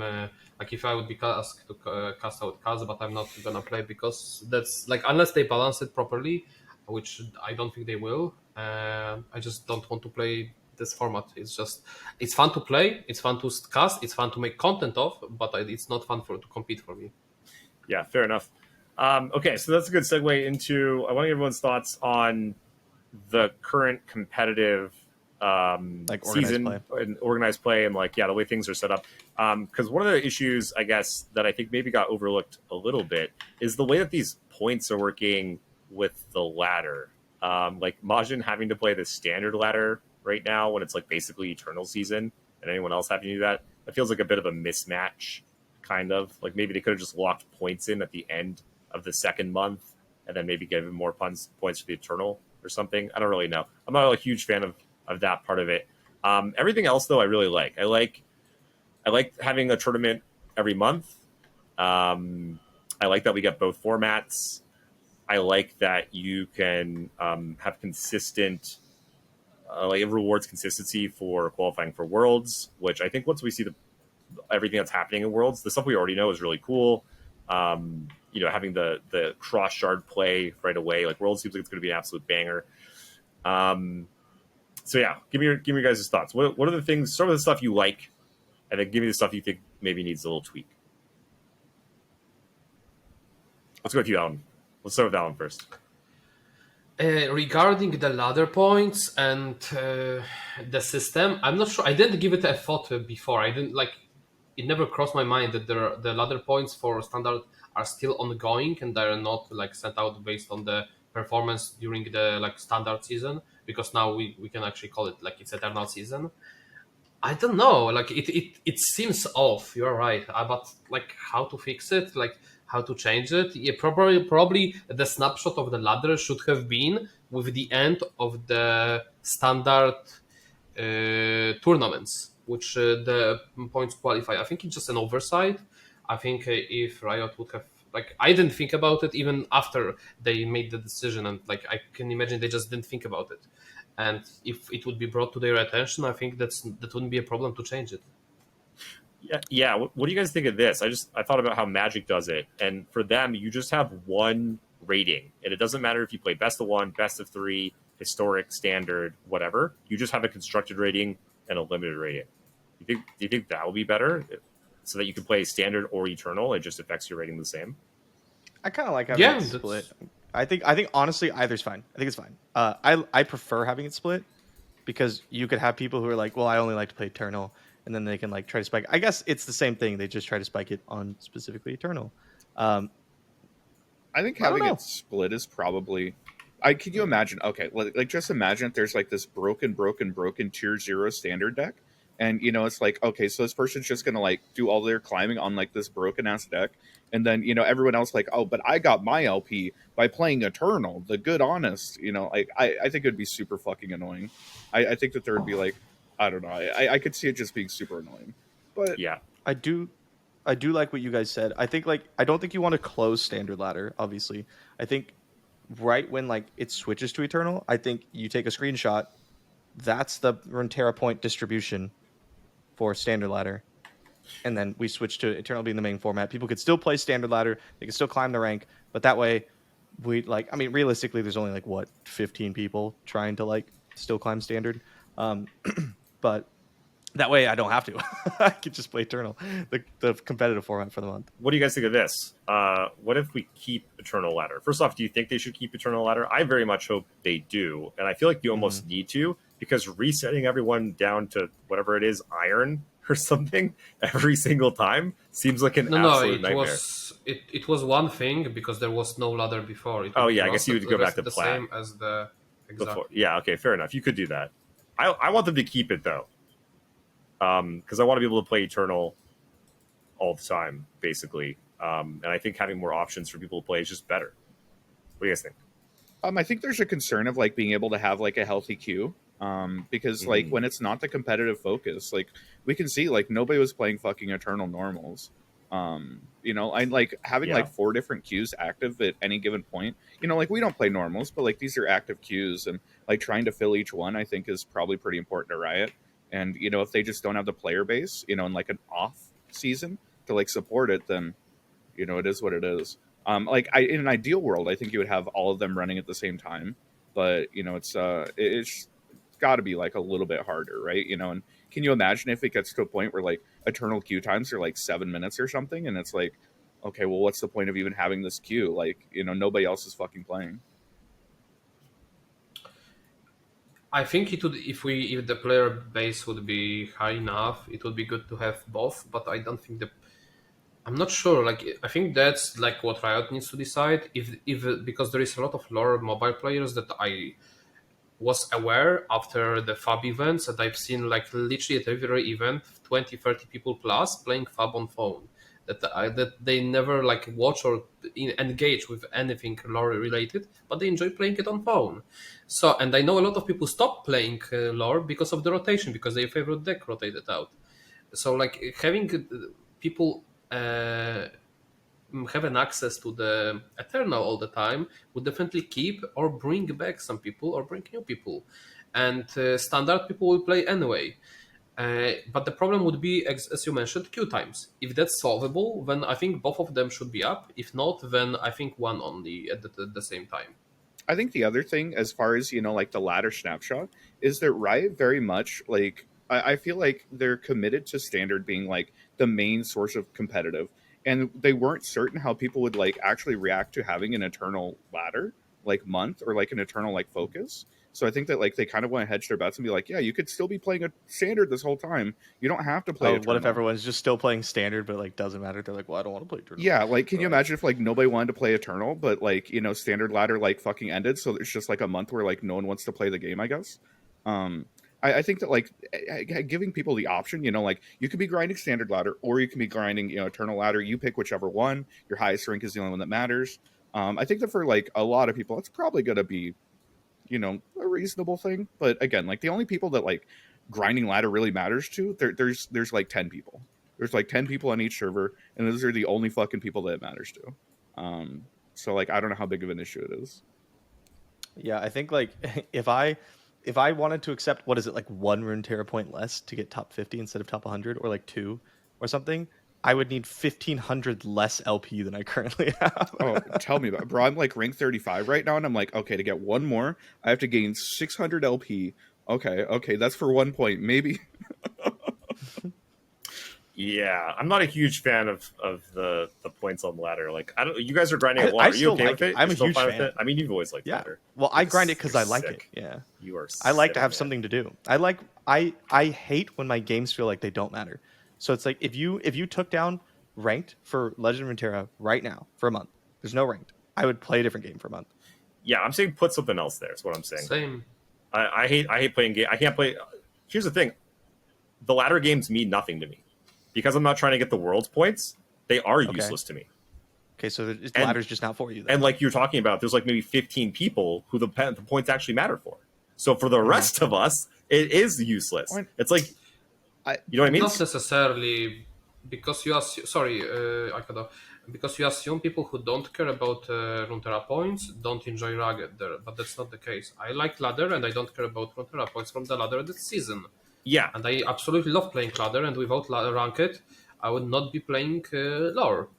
like if I would be asked to cast out cards, but I'm not gonna play because that's like unless they balance it properly, which I don't think they will. I just don't want to play this format. It's fun to play, it's fun to cast, it's fun to make content of, but it's not fun to compete for me. Yeah, fair enough. Okay, so that's a good segue into I want to get everyone's thoughts on the current competitive season and organized play and like the way things are set up. Because one of the issues I guess that I think maybe got overlooked a little bit is the way that these points are working with the ladder. Like Majin having to play the standard ladder right now when it's like basically Eternal season, and anyone else having to do that, it feels like a bit of a mismatch. Kind of like maybe they could have just locked points in at the end of the second month and then maybe given more points for the Eternal or something. I don't really know. I'm not a huge fan of that part of it. Everything else though I really like. I like having a tournament every month. I like that we get both formats. I like that you can have consistent like it rewards consistency for qualifying for Worlds, which I think once we see everything that's happening in Worlds, the stuff we already know is really cool. You know, having the cross shard play right away, like Worlds seems like it's going to be an absolute banger. So yeah, give me your guys' thoughts. What are the things? Start with the stuff you like, and then give me the stuff you think maybe needs a little tweak. Let's go with you, Alan. Let's start with Alan first. Regarding the ladder points and the system, I'm not sure. I didn't give it a thought before. I didn't like. It never crossed my mind that the ladder points for standard are still ongoing and they're not like sent out based on the performance during the like standard season, because now we can actually call it like it's Eternal season. I don't know, like it seems off. You're right, but like how to fix it, like how to change it? Yeah, probably the snapshot of the ladder should have been with the end of the standard tournaments, which the points qualify. I think it's just an oversight. I think if Riot would have, like, I didn't think about it even after they made the decision, and like I can imagine they just didn't think about it. And if it would be brought to their attention, I think that wouldn't be a problem to change it. Yeah. What do you guys think of this? I thought about how Magic does it, and for them, you just have one rating, and it doesn't matter if you play best of one, best of three, historic, standard, whatever. You just have a constructed rating and a limited rating. Do you think that will be better, so that you can play standard or eternal? It just affects your rating the same. I kind of like having it split. I think honestly either's fine. I think it's fine. I prefer having it split because you could have people who are like, well, I only like to play eternal, and then they can like try to spike. I guess it's the same thing. They just try to spike it on specifically eternal. I think having it split is probably. Can you imagine? Okay, like just imagine if there's like this broken tier 0 standard deck. And, you know, it's like, okay, so this person's just going to, like, do all their climbing on, like, this broken-ass deck. And then, you know, everyone else, like, oh, but I got my LP by playing Eternal, the good, honest. You know, like, I think it would be super fucking annoying. I think that there would be, like, I don't know. I could see it just being super annoying. But yeah, I do I do like what you guys said. I think like I don't think you want to close standard ladder. Obviously, I think right when like it switches to eternal, I think you take a screenshot. That's the Runeterra point distribution for standard ladder, and then we switch to eternal being the main format. People could still play standard ladder. They can still climb the rank, but that way, we like. I mean, realistically, there's only like what 15 people trying to like still climb standard, but that way I don't have to. I could just play eternal, the competitive format for the month. What do you guys think of this? What if we keep Eternal Ladder? First off, do you think they should keep Eternal Ladder? I very much hope they do, and I feel like you almost need to, because resetting everyone down to whatever it is, iron or something every single time seems like an absolute nightmare. It was one thing because there was no ladder before. I guess you would go back to the plat. same as the Before. Yeah, okay, fair enough. You could do that. I want them to keep it though, because I want to be able to play Eternal all the time, basically. And I think having more options for people to play is just better. What do you guys think? I think there's a concern of like being able to have like a healthy queue. Because like when it's not the competitive focus, like we can see like nobody was playing fucking Eternal normals. You know, and like having like 4 different queues active at any given point, you know, like we don't play normals, but like these are active queues, and like trying to fill each one I think is probably pretty important to Riot. And you know, if they just don't have the player base, you know, in like an off season to like support it, then you know, it is what it is. Like in an ideal world, I think you would have all of them running at the same time, but you know, it's got to be like a little bit harder, right? You know, and can you imagine if it gets to a point where like eternal queue times are like 7 minutes or something, and it's like, okay, well, what's the point of even having this queue? Like, you know, nobody else is fucking playing. I think it would, if the player base would be high enough, it would be good to have both. But I don't think I'm not sure. Like, I think that's like what Riot needs to decide. If because there is a lot of LoR mobile players that I was aware after the FAB events, that I've seen like literally at every event 20-30 people plus playing FAB on phone, that they never like watch or engage with anything LoR related, but they enjoy playing it on phone. So, and I know a lot of people stop playing LoR because of the rotation, because their favorite deck rotated out. So like having people having access to the Eternal all the time would definitely keep or bring back some people or bring new people, and standard people will play anyway. But the problem would be, as you mentioned, queue times. If that's solvable, then I think both of them should be up. If not, then I think one only at the same time. I think the other thing, as far as, you know, like the ladder snapshot, is that Riot very much, like, I feel like they're committed to standard being, like, the main source of competitive. And they weren't certain how people would, like, actually react to having an eternal ladder, like, month, or, like, an eternal, like, focus. So I think that, like, they kind of want to hedge their bets and be like, yeah, you could still be playing a standard this whole time. You don't have to play eternal. What if everyone's just still playing standard, but, like, doesn't matter? They're like, well, I don't want to play eternal. Yeah, like, can you imagine if, like, nobody wanted to play eternal, but, like, you know, standard ladder, like, fucking ended, so there's just, like, a month where, like, no one wants to play the game, I guess. I think that, like, giving people the option, you know, like, you could be grinding standard ladder, or you can be grinding, you know, eternal ladder. You pick whichever one. Your highest rank is the only one that matters. I think that for, like, a lot of people, it's probably going to be, you know, a reasonable thing. But again, like, the only people that, like, grinding ladder really matters to, there's like 10 people. There's like 10 people on each server, and those are the only fucking people that it matters to. So, like, I don't know how big of an issue it is. Yeah, I think, like, if I wanted to accept, what is it, like 1 Runeterra point less to get top 50 instead of top 100, or like 2 or something, I would need 1,500 less LP than I currently have. Oh, tell me about it. Bro, I'm like rank 35 right now, and I'm like, okay, to get 1 more, I have to gain 600 LP. Okay, that's for 1 point, maybe. Yeah, I'm not a huge fan of the points on the ladder. Like, I don't. You guys are grinding a lot. I Are you still okay like with it. it? I'm You're a still huge fine fan. with it? I mean, you've always liked ladder. Well, I grind it because I You're like sick. it. Yeah, You are. I like to have sick, man. something to do. I hate when my games feel like they don't matter. So it's like if you took down ranked for Legend of Runeterra right now for a month, there's no ranked, I would play a different game for a month. Yeah, I'm saying put something else there. Is what I'm saying. Same. I hate playing game. I can't play. Here's the thing: the ladder games mean nothing to me because I'm not trying to get the world's points. They are useless to me. Okay, so the ladder's just not for you then. And like you're talking about, there's like maybe 15 people who the points actually matter for. So for the rest of us, it is useless. It's like, you know what I mean? Not necessarily because you assume, sorry, Aikado, because you assume people who don't care about Runeterra points don't enjoy Ragged there, but that's not the case. I like ladder and I don't care about Runeterra points from the ladder this season, Yeah. and I absolutely love playing ladder. And without ranked, I would not be playing lore.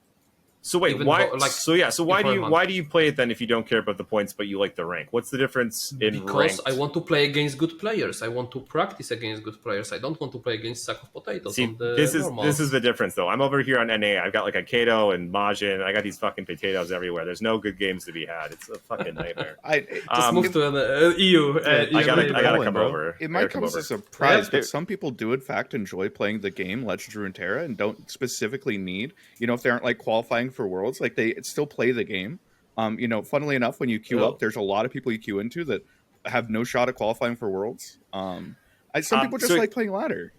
So wait, Even why? though, like, So why for do a you month. why do you play it then if you don't care about the points but you like the rank? What's the difference in Because ranked? I want to play against good players. I want to practice against good players. I don't want to play against sack of potatoes See, on the this normals. is the difference though. I'm over here on NA. I've got like Aikado and Majin. I got these fucking potatoes everywhere. There's no good games to be had. It's a fucking nightmare. Just move to an EU. I gotta Poland, come bro. over. It I might gotta come as over. a surprise, Yeah, but some people do in fact enjoy playing the game Legends of Runeterra and don't specifically need, if they aren't like qualifying for Worlds, like they still play the game. Funnily enough, when you queue up, there's a lot of people you queue into that have no shot at qualifying for Worlds. Some people just so- like playing ladder,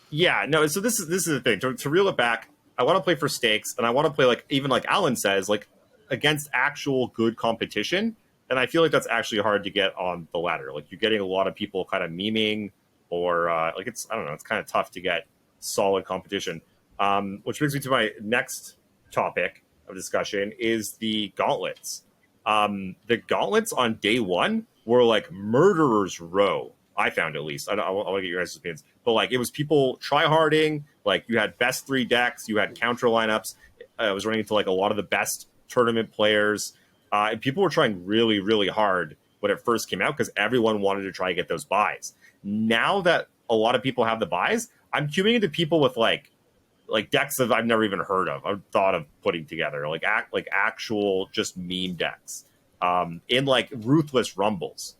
Yeah, no. So this is the thing. To reel it back, I want to play for stakes, and I want to play like Alan says, like against actual good competition. And I feel like that's actually hard to get on the ladder. Like you're getting a lot of people kind of memeing, or like it's I don't know. It's kind of tough to get solid competition. Which brings me to my next topic of discussion is the gauntlets. The gauntlets on day one were like murderer's row. I found at least. I want to get your guys' opinions, but like it was people tryharding. Like you had best 3 decks, you had counter lineups. I was running into like a lot of the best tournament players, and people were trying really, really hard when it first came out because everyone wanted to try to get those buys. Now that a lot of people have the buys, I'm queuing into people with like decks that I've never even heard of. I've thought of putting together like actual just meme decks in like ruthless rumbles.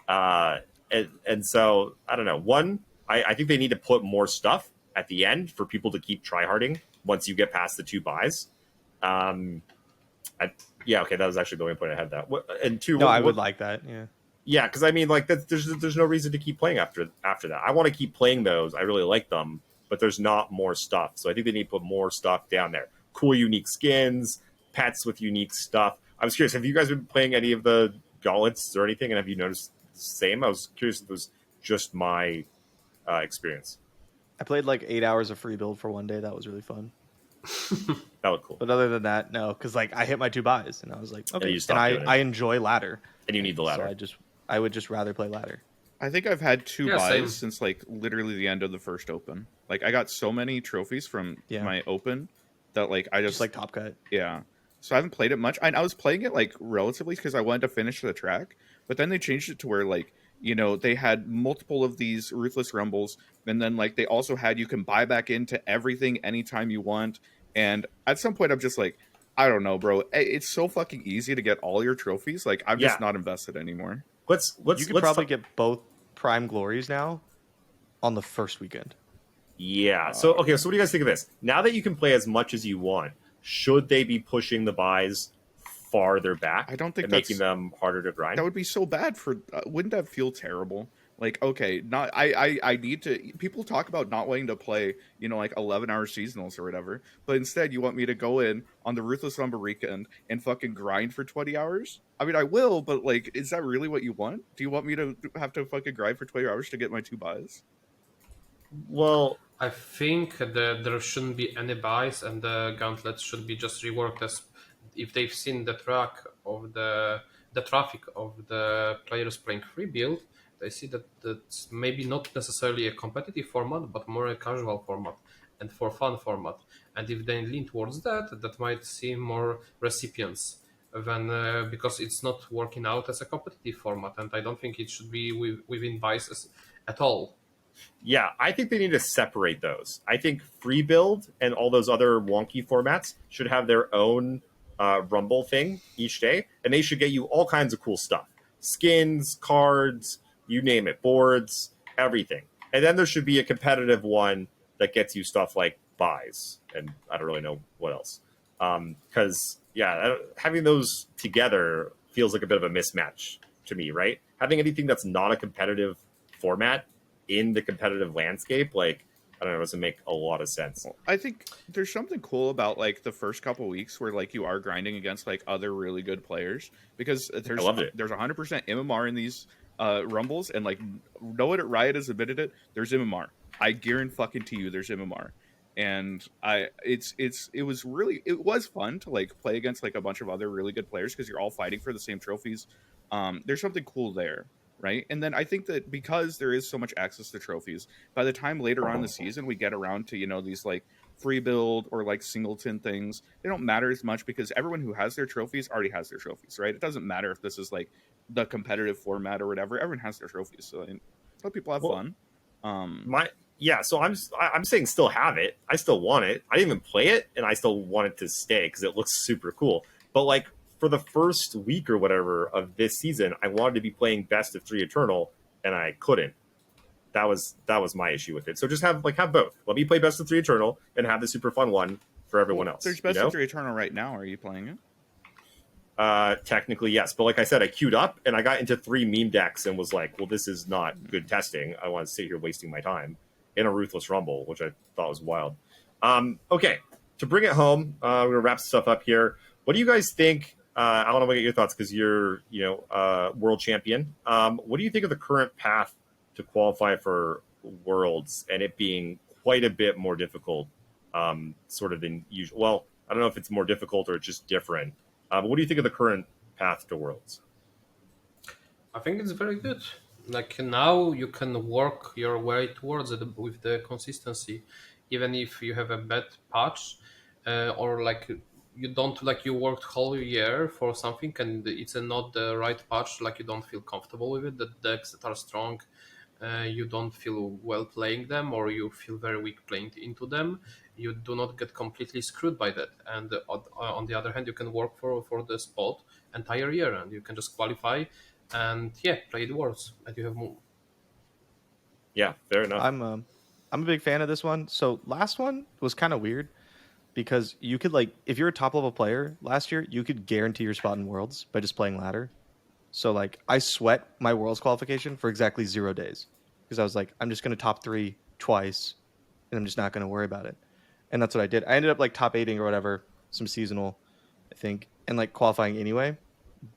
And so I don't know. One, I think they need to put more stuff at the end for people to keep tryharding once you get past the 2 buys. Yeah, okay, that was actually the only point I had that. And 2, No, I would like that. Yeah. yeah, because I mean, like there's no reason to keep playing after that. I want to keep playing those. I really like them, but there's not more stuff. So I think they need to put more stuff down there. Cool, unique skins, pets with unique stuff. I was curious, have you guys been playing any of the gauntlets or anything, and have you noticed the same? I was curious if it was just my experience. I played like 8 hours of free build for one day. That was really fun. That looked cool. But other than that, no, because like I hit my 2 buys and I was like, okay. you And stopped doing it. I enjoy ladder. And you need the ladder. So I would just rather play ladder. I think I've had 2 Yeah, buys same. since like literally the end of the first open. Like I got so many trophies from my open that like I just Like Top Cut. Yeah. So I haven't played it much. I was playing it like relatively because I wanted to finish the track, but then they changed it to where like, they had multiple of these Ruthless Rumbles, and then like they also had you can buy back into everything anytime you want. And at some point I'm just like, I don't know, bro. It's so fucking easy to get all your trophies. Like I'm just not invested anymore. You could probably get both Prime Glories now on the first weekend. Yeah. So okay. So what do you guys think of this? Now that you can play as much as you want, should they be pushing the buys farther back? I don't think and making them harder to grind. That would be so bad for. Wouldn't that feel terrible? Like, okay, not I need to. People talk about not wanting to play, like 11-hour seasonals or whatever, but instead you want me to go in on the Ruthless Rumble weekend and fucking grind for 20 hours. I mean, I will, but like, is that really what you want? Do you want me to have to fucking grind for 20 hours to get my 2 buys? Well, I think that there shouldn't be any buys, and the gauntlets should be just reworked as if they've seen the track of the traffic of the players playing free build. They see that that's maybe not necessarily a competitive format, but more a casual format and for fun format. And if they lean towards that, that might see more recipients than because it's not working out as a competitive format. And I don't think it should be within biases at all. yeah, I think they need to separate those. I think free build and all those other wonky formats should have their own rumble thing each day, and they should get you all kinds of cool stuff: skins, cards, you name it, boards, everything. And then there should be a competitive one that gets you stuff like buys, and I don't really know what else. Because having those together feels like a bit of a mismatch to me, right? Having anything that's not a competitive format in the competitive landscape, like, I don't know, doesn't make a lot of sense. I think there's something cool about like the first couple weeks where like you are grinding against like other really good players, because there's 100% MMR in these rumbles, and like no one at Riot has admitted it. There's MMR. I guarantee you there's MMR. And it was fun to like play against like a bunch of other really good players because you're all fighting for the same trophies. There's something cool there, right? And then I think that because there is so much access to trophies, by the time later on in the season we get around to, you know, these like free build or like singleton things, they don't matter as much because everyone who has their trophies already has their trophies, right? It doesn't matter if this is like the competitive format or whatever. Everyone has their trophies, so let people have fun. So I'm saying still have it. I still want it. I didn't even play it, and I still want it to stay because it looks super cool. But like for the first week or whatever of this season, I wanted to be playing Best of 3 Eternal, and I couldn't. That was my issue with it. So just have both. Let me play Best of 3 Eternal and have the super fun one for everyone else. There's Best of 3 Eternal right now. Are you playing it? Technically yes, but like I said, I queued up and I got into 3 meme decks and was like, well, this is not good testing. I want to sit here wasting my time in a Ruthless Rumble, which I thought was wild. Okay, to bring it home, we're gonna wrap stuff up here. What do you guys think? I want to get your thoughts because you're world champion. What do you think of the current path to qualify for Worlds and it being quite a bit more difficult, sort of than usual? Well, I don't know if it's more difficult or just different. But what do you think of the current path to Worlds? I think it's very good. Like now you can work your way towards it with the consistency, even if you have a bad patch, or like you don't like you worked whole year for something and it's not the right patch, like you don't feel comfortable with it. The decks that are strong, you don't feel well playing them, or you feel very weak playing into them. You do not get completely screwed by that. And on the other hand, you can work for the spot entire year, and you can just qualify and play the Worlds, and you have more. Yeah, fair enough. I'm a big fan of this one. So last one was kind of weird because you could like if you're a top level player last year, you could guarantee your spot in Worlds by just playing ladder. So like I sweat my Worlds qualification for exactly 0 days because I was like, I'm just going to top 3 twice and I'm just not going to worry about it. And that's what I did. I ended up like top 8ing or whatever, some seasonal, I think, and like qualifying anyway.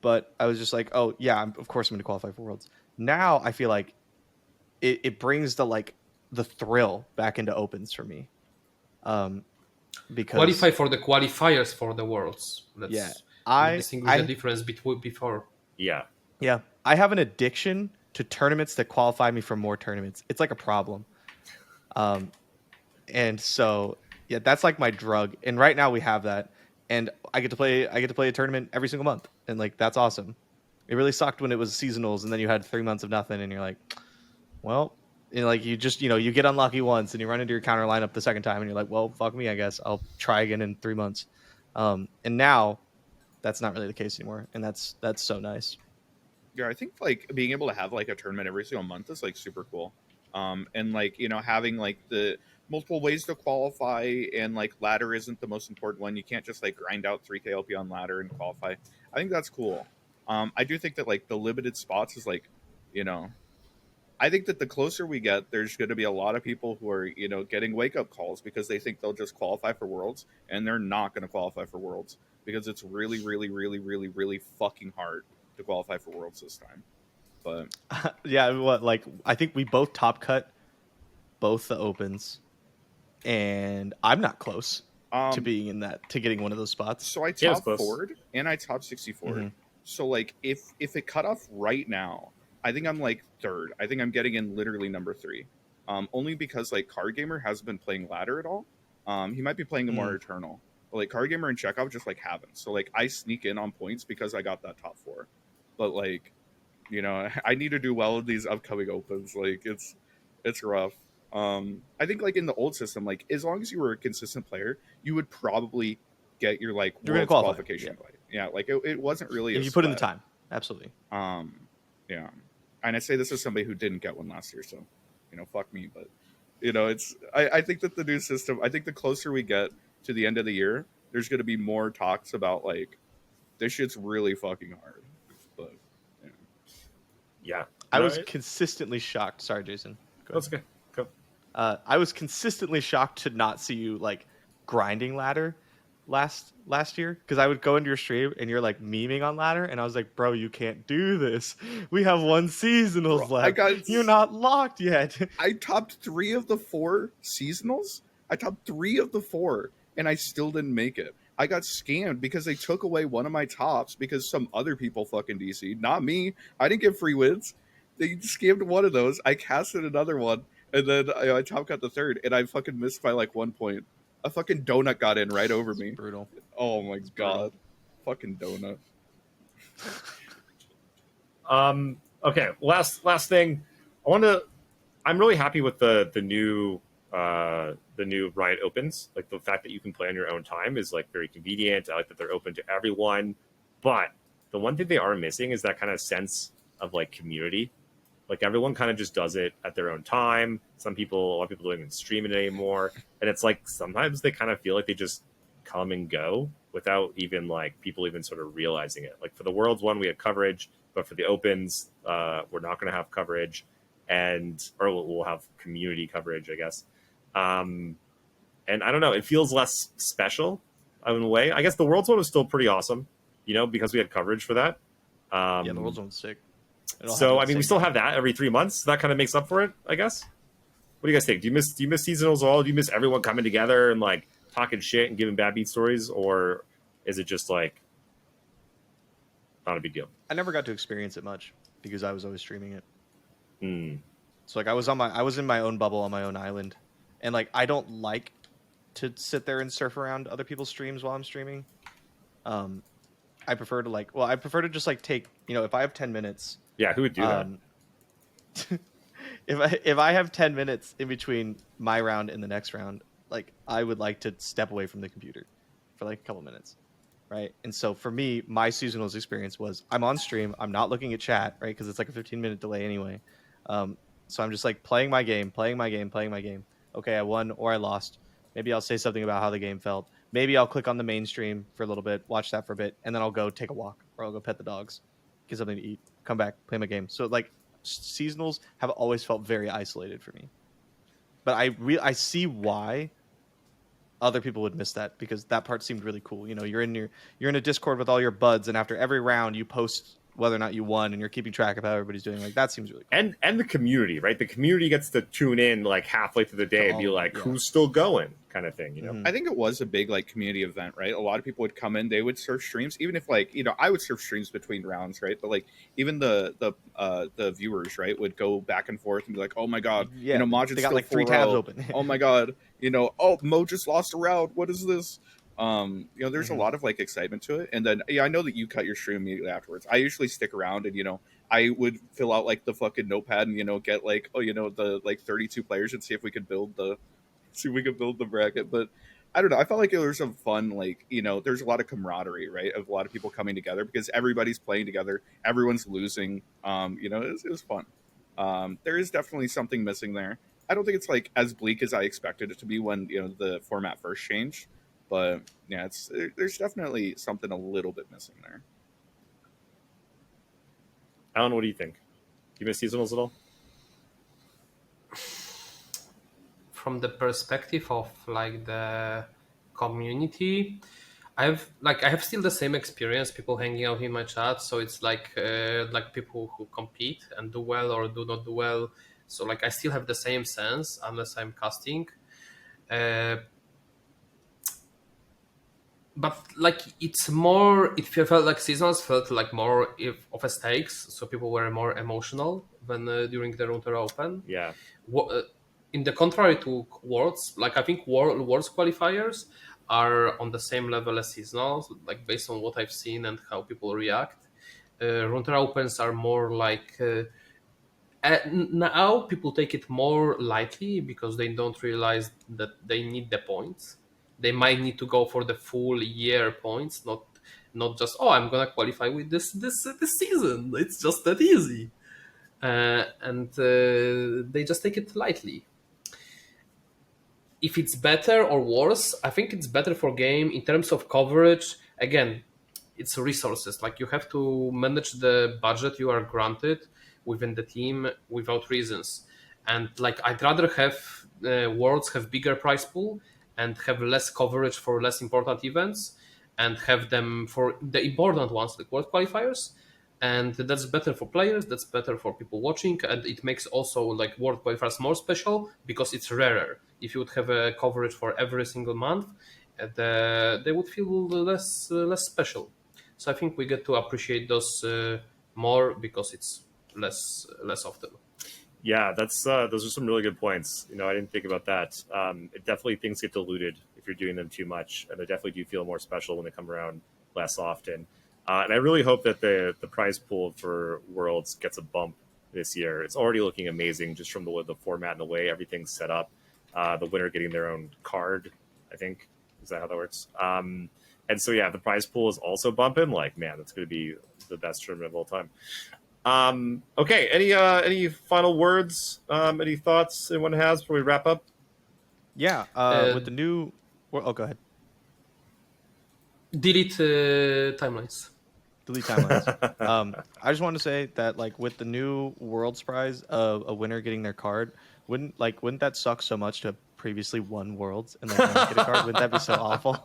But I was just like, oh yeah, of course I'm going to qualify for Worlds. Now I feel like it brings the thrill back into Opens for me. Because qualify for the qualifiers for the Worlds. I distinguish the difference between before. Yeah. I have an addiction to tournaments that qualify me for more tournaments. It's like a problem. And so that's like my drug. And right now we have that. And I get to play a tournament every single month. And like that's awesome. It really sucked when it was seasonals and then you had 3 months of nothing and you're like, well, like you just you get unlucky once and you run into your counter lineup the second time and you're like, well, fuck me, I guess I'll try again in 3 months. And now that's not really the case anymore, and that's so nice. Yeah, I think like being able to have like a tournament every single month is like super cool. And like having like the multiple ways to qualify, and like ladder isn't the most important one. You can't just like grind out 3k LP on ladder and qualify. I think that's cool. I do think that like the limited spots is like, I think that the closer we get, there's going to be a lot of people who are, getting wake-up calls because they think they'll just qualify for Worlds, and they're not going to qualify for Worlds because it's really, really, really, really, really fucking hard to qualify for Worlds this time. But I think we both top cut both the Opens, and I'm not close to being in that, to getting one of those spots. So I top forward and I top 64. Mm-hmm. So like if it cut off right now, I think I'm like third. I think I'm getting in literally number 3. Only because like Card Gamer hasn't been playing ladder at all. He might be playing more Eternal. But like Card Gamer and Chekhov just like haven't. So like I sneak in on points because I got that top 4. But like, I need to do well in these upcoming Opens. Like it's rough. I think like in the old system, like as long as you were a consistent player, you would probably get your like Worlds qualification play. Yeah, like it wasn't really if you put in the time. Absolutely. Yeah. And I say this as somebody who didn't get one last year, so fuck me. But it's I think that the new system, I think the closer we get to the end of the year, there's going to be more talks about like this shit's really fucking hard. But yeah, I was consistently shocked. Sorry, Jason. That's okay. Go. I was consistently shocked to not see you like grinding ladder last year, because I would go into your stream and you're like memeing on ladder, and I was like, bro, you can't do this. We have 1 seasonals left. You're not locked yet. I topped 3 of the 4 seasonals I topped 3 of the 4, and I still didn't make it. I got scammed because they took away one of my tops because some other people fucking DC'd, not me. I didn't get free wins. They scammed one of those. I casted another one, and then I top got the 3rd, and I fucking missed by like 1 point. A fucking donut got in right over me. Brutal. Oh my god. Fucking donut. Okay, last thing. I'm really happy with the new Riot Opens. Like the fact that you can play on your own time is like very convenient. I like that they're open to everyone. But the one thing they are missing is that kind of sense of like community. Like everyone kind of just does it at their own time. A lot of people don't even stream it anymore. And it's like sometimes they kind of feel like they just come and go without even like people even sort of realizing it. Like for the Worlds one, we had coverage, but for the Opens, we're not going to have coverage, or we'll have community coverage, I guess. And I don't know, it feels less special in a way. I guess the Worlds one was still pretty awesome, because we had coverage for that. Yeah, the Worlds one's sick. So I mean, we still have that every 3 months. So that kind of makes up for it, I guess. What do you guys think? Do you miss seasonals at all? Do you miss everyone coming together and like talking shit and giving bad beat stories, or is it just like not a big deal? I never got to experience it much because I was always streaming it. Mm. So like I was in my own bubble on my own island, and like I don't like to sit there and surf around other people's streams while I'm streaming. I prefer to just like take, if I have 10 minutes. Yeah, who would do that? If I have 10 minutes in between my round and the next round, like I would like to step away from the computer for like a couple minutes, right? And so for me, my seasonals experience was I'm on stream, I'm not looking at chat, right? Because it's like a 15-minute delay anyway. So I'm just like playing my game. Okay, I won or I lost. Maybe I'll say something about how the game felt. Maybe I'll click on the main stream for a little bit, watch that for a bit, and then I'll go take a walk or I'll go pet the dogs, get something to eat, come back, play my game. So like seasonals have always felt very isolated for me. But I see why other people would miss that, because that part seemed really cool. You're in a Discord with all your buds, and after every round you post whether or not you won, and you're keeping track of how everybody's doing. Like that seems really cool. And the community, right? The community gets to tune in like halfway through the day and be like, who's still going, kind of thing, I think it was a big like community event, right? A lot of people would come in, they would surf streams, even if like, I would surf streams between rounds, right? But like even the viewers, right, would go back and forth and be like, oh my god, Majid's they got like 3 tabs open. Oh my god, oh, Mo just lost a round, what is this? There's a lot of like excitement to it. And then I know that you cut your stream immediately afterwards. I usually stick around and I would fill out like the fucking notepad and get like the like 32 players and see if we could build the bracket. But I don't know, I felt like it was some fun, like there's a lot of camaraderie, right, of a lot of people coming together because everybody's playing together, everyone's losing. It was fun. There is definitely something missing there. I don't think it's like as bleak as I expected it to be when the format first changed. But yeah, there's definitely something a little bit missing there. Alan, what do you think? Do you miss seasonals at all? From the perspective of like the community, I have still the same experience. People hanging out in my chat, so it's like people who compete and do well or do not do well. So like I still have the same sense unless I'm casting. But like it felt like seasons felt like more of a stakes, so people were more emotional than during the Runeterra Open. Yeah. In the contrary to Worlds, like I think Worlds qualifiers are on the same level as seasonals, like based on what I've seen and how people react. Runeterra Opens are more like now people take it more lightly because they don't realize that they need the points. They might need to go for the full year points, not just I'm gonna qualify with this season. It's just that easy, and they just take it lightly. If it's better or worse, I think it's better for game in terms of coverage. Again, it's resources. Like you have to manage the budget you are granted within the team without reasons, and like I'd rather have Worlds have bigger prize pool and have less coverage for less important events and have them for the important ones like World Qualifiers and that's better for players, that's better for people watching, and it makes also like World Qualifiers more special because it's rarer. If you would have a coverage for every single month, they would feel less special. So I think we get to appreciate those more because it's less often. Yeah, that's those are some really good points. I didn't think about that. It definitely things get diluted if you're doing them too much, and they definitely do feel more special when they come around less often. And I really hope that the prize pool for Worlds gets a bump this year. It's already looking amazing just from the format and the way everything's set up. The winner getting their own card, I think. Is that how that works? And so, yeah, if the prize pool is also bumping, like, man, that's going to be the best tournament of all time. Okay, any final words, any thoughts anyone has before we wrap up? Yeah, with the new... Oh, go ahead. Delete timelines. Delete timelines. I just want to say that, like, with the new Worlds prize of a winner getting their card, wouldn't that suck so much to have previously won Worlds and like not get a card? Wouldn't that be so awful?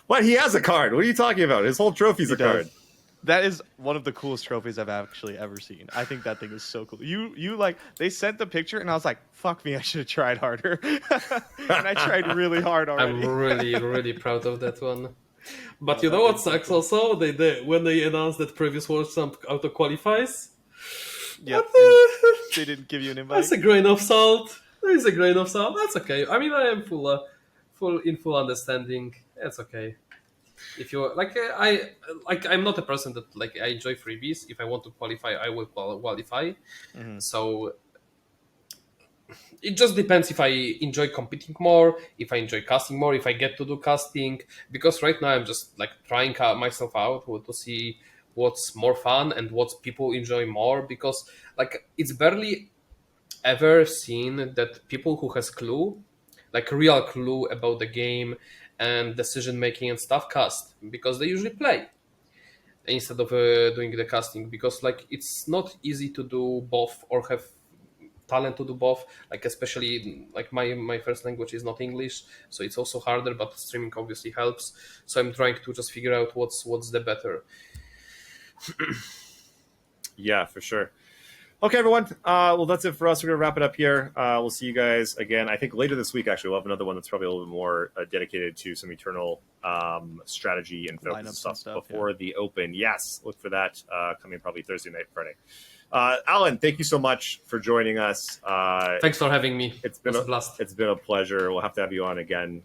What? He has a card. What are you talking about? His whole trophy's a card. That is one of the coolest trophies I've actually ever seen. I think that thing is so cool. You like, they sent the picture and I was like, fuck me, I should have tried harder. And I tried really hard already. I'm really proud of that one. But you know what sucks also? When they announced that previous World Champ auto qualifies. Yep. They didn't give you an invite. That's a grain of salt. There is a grain of salt. That's okay. I mean, I am full understanding. It's okay. If you I'm not a person that like I enjoy freebies. If I want to qualify, I will qualify. Mm-hmm. So it just depends if I enjoy competing more, if I enjoy casting more, if I get to do casting. Because right now I'm just like trying myself out to see what's more fun and what people enjoy more. Because like it's barely ever seen that people who has clue, like real clue about the game and decision making and stuff, cast, because they usually play instead of doing the casting, because like it's not easy to do both or have talent to do both, like especially like my first language is not English, so it's also harder, but streaming obviously helps. So I'm trying to just figure out what's the better. Yeah, for sure. Okay, everyone. Well, that's it for us. We're going to wrap it up here. We'll see you guys again. I think later this week, actually, we'll have another one that's probably a little bit more dedicated to some Eternal strategy and focus stuff before the Open. Yes, look for that coming probably Thursday night, Friday. Alan, thank you so much for joining us. Thanks for having me. It's been a blast. It's been a pleasure. We'll have to have you on again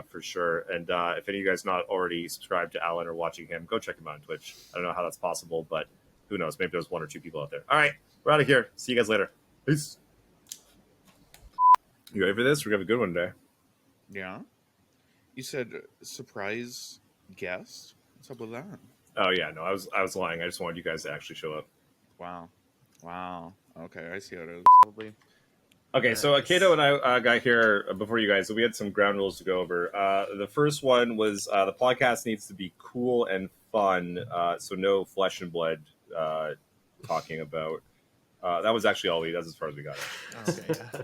for sure. And if any of you guys not already subscribed to Alan or watching him, go check him out on Twitch. I don't know how that's possible, but who knows? Maybe there's one or two people out there. All right. We're out of here. See you guys later. Peace. You ready for this? We're going to have a good one today. Yeah. You said surprise guest? What's up with that? Oh, yeah. No, I was lying. I just wanted you guys to actually show up. Wow. Okay, I see how it is. Probably. Okay, so Aikado and I got here before you guys, so we had some ground rules to go over. The first one was the podcast needs to be cool and fun, so no flesh and blood talking about. That was actually all that's as far as we got. Okay, yeah.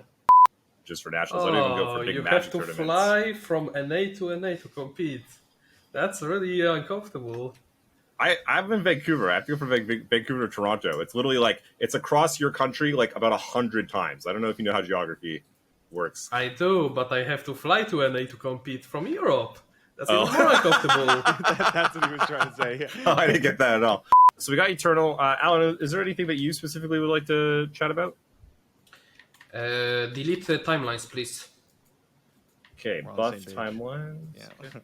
Just for nationals. I don't even go for big you magic have to tournaments. fly from NA to NA to compete. That's really uncomfortable. I'm in Vancouver. I have to go from Vancouver to Toronto. It's literally like it's across your country like about 100 times. I don't know if you know how geography works. I do, but I have to fly to NA to compete from Europe. That's even more uncomfortable. That's what he was trying to say. Oh, I didn't get that at all. So we got Eternal. Alan, is there anything that you specifically would like to chat about? Delete timelines, please. Okay, We're on the buff same page. timelines. Yeah.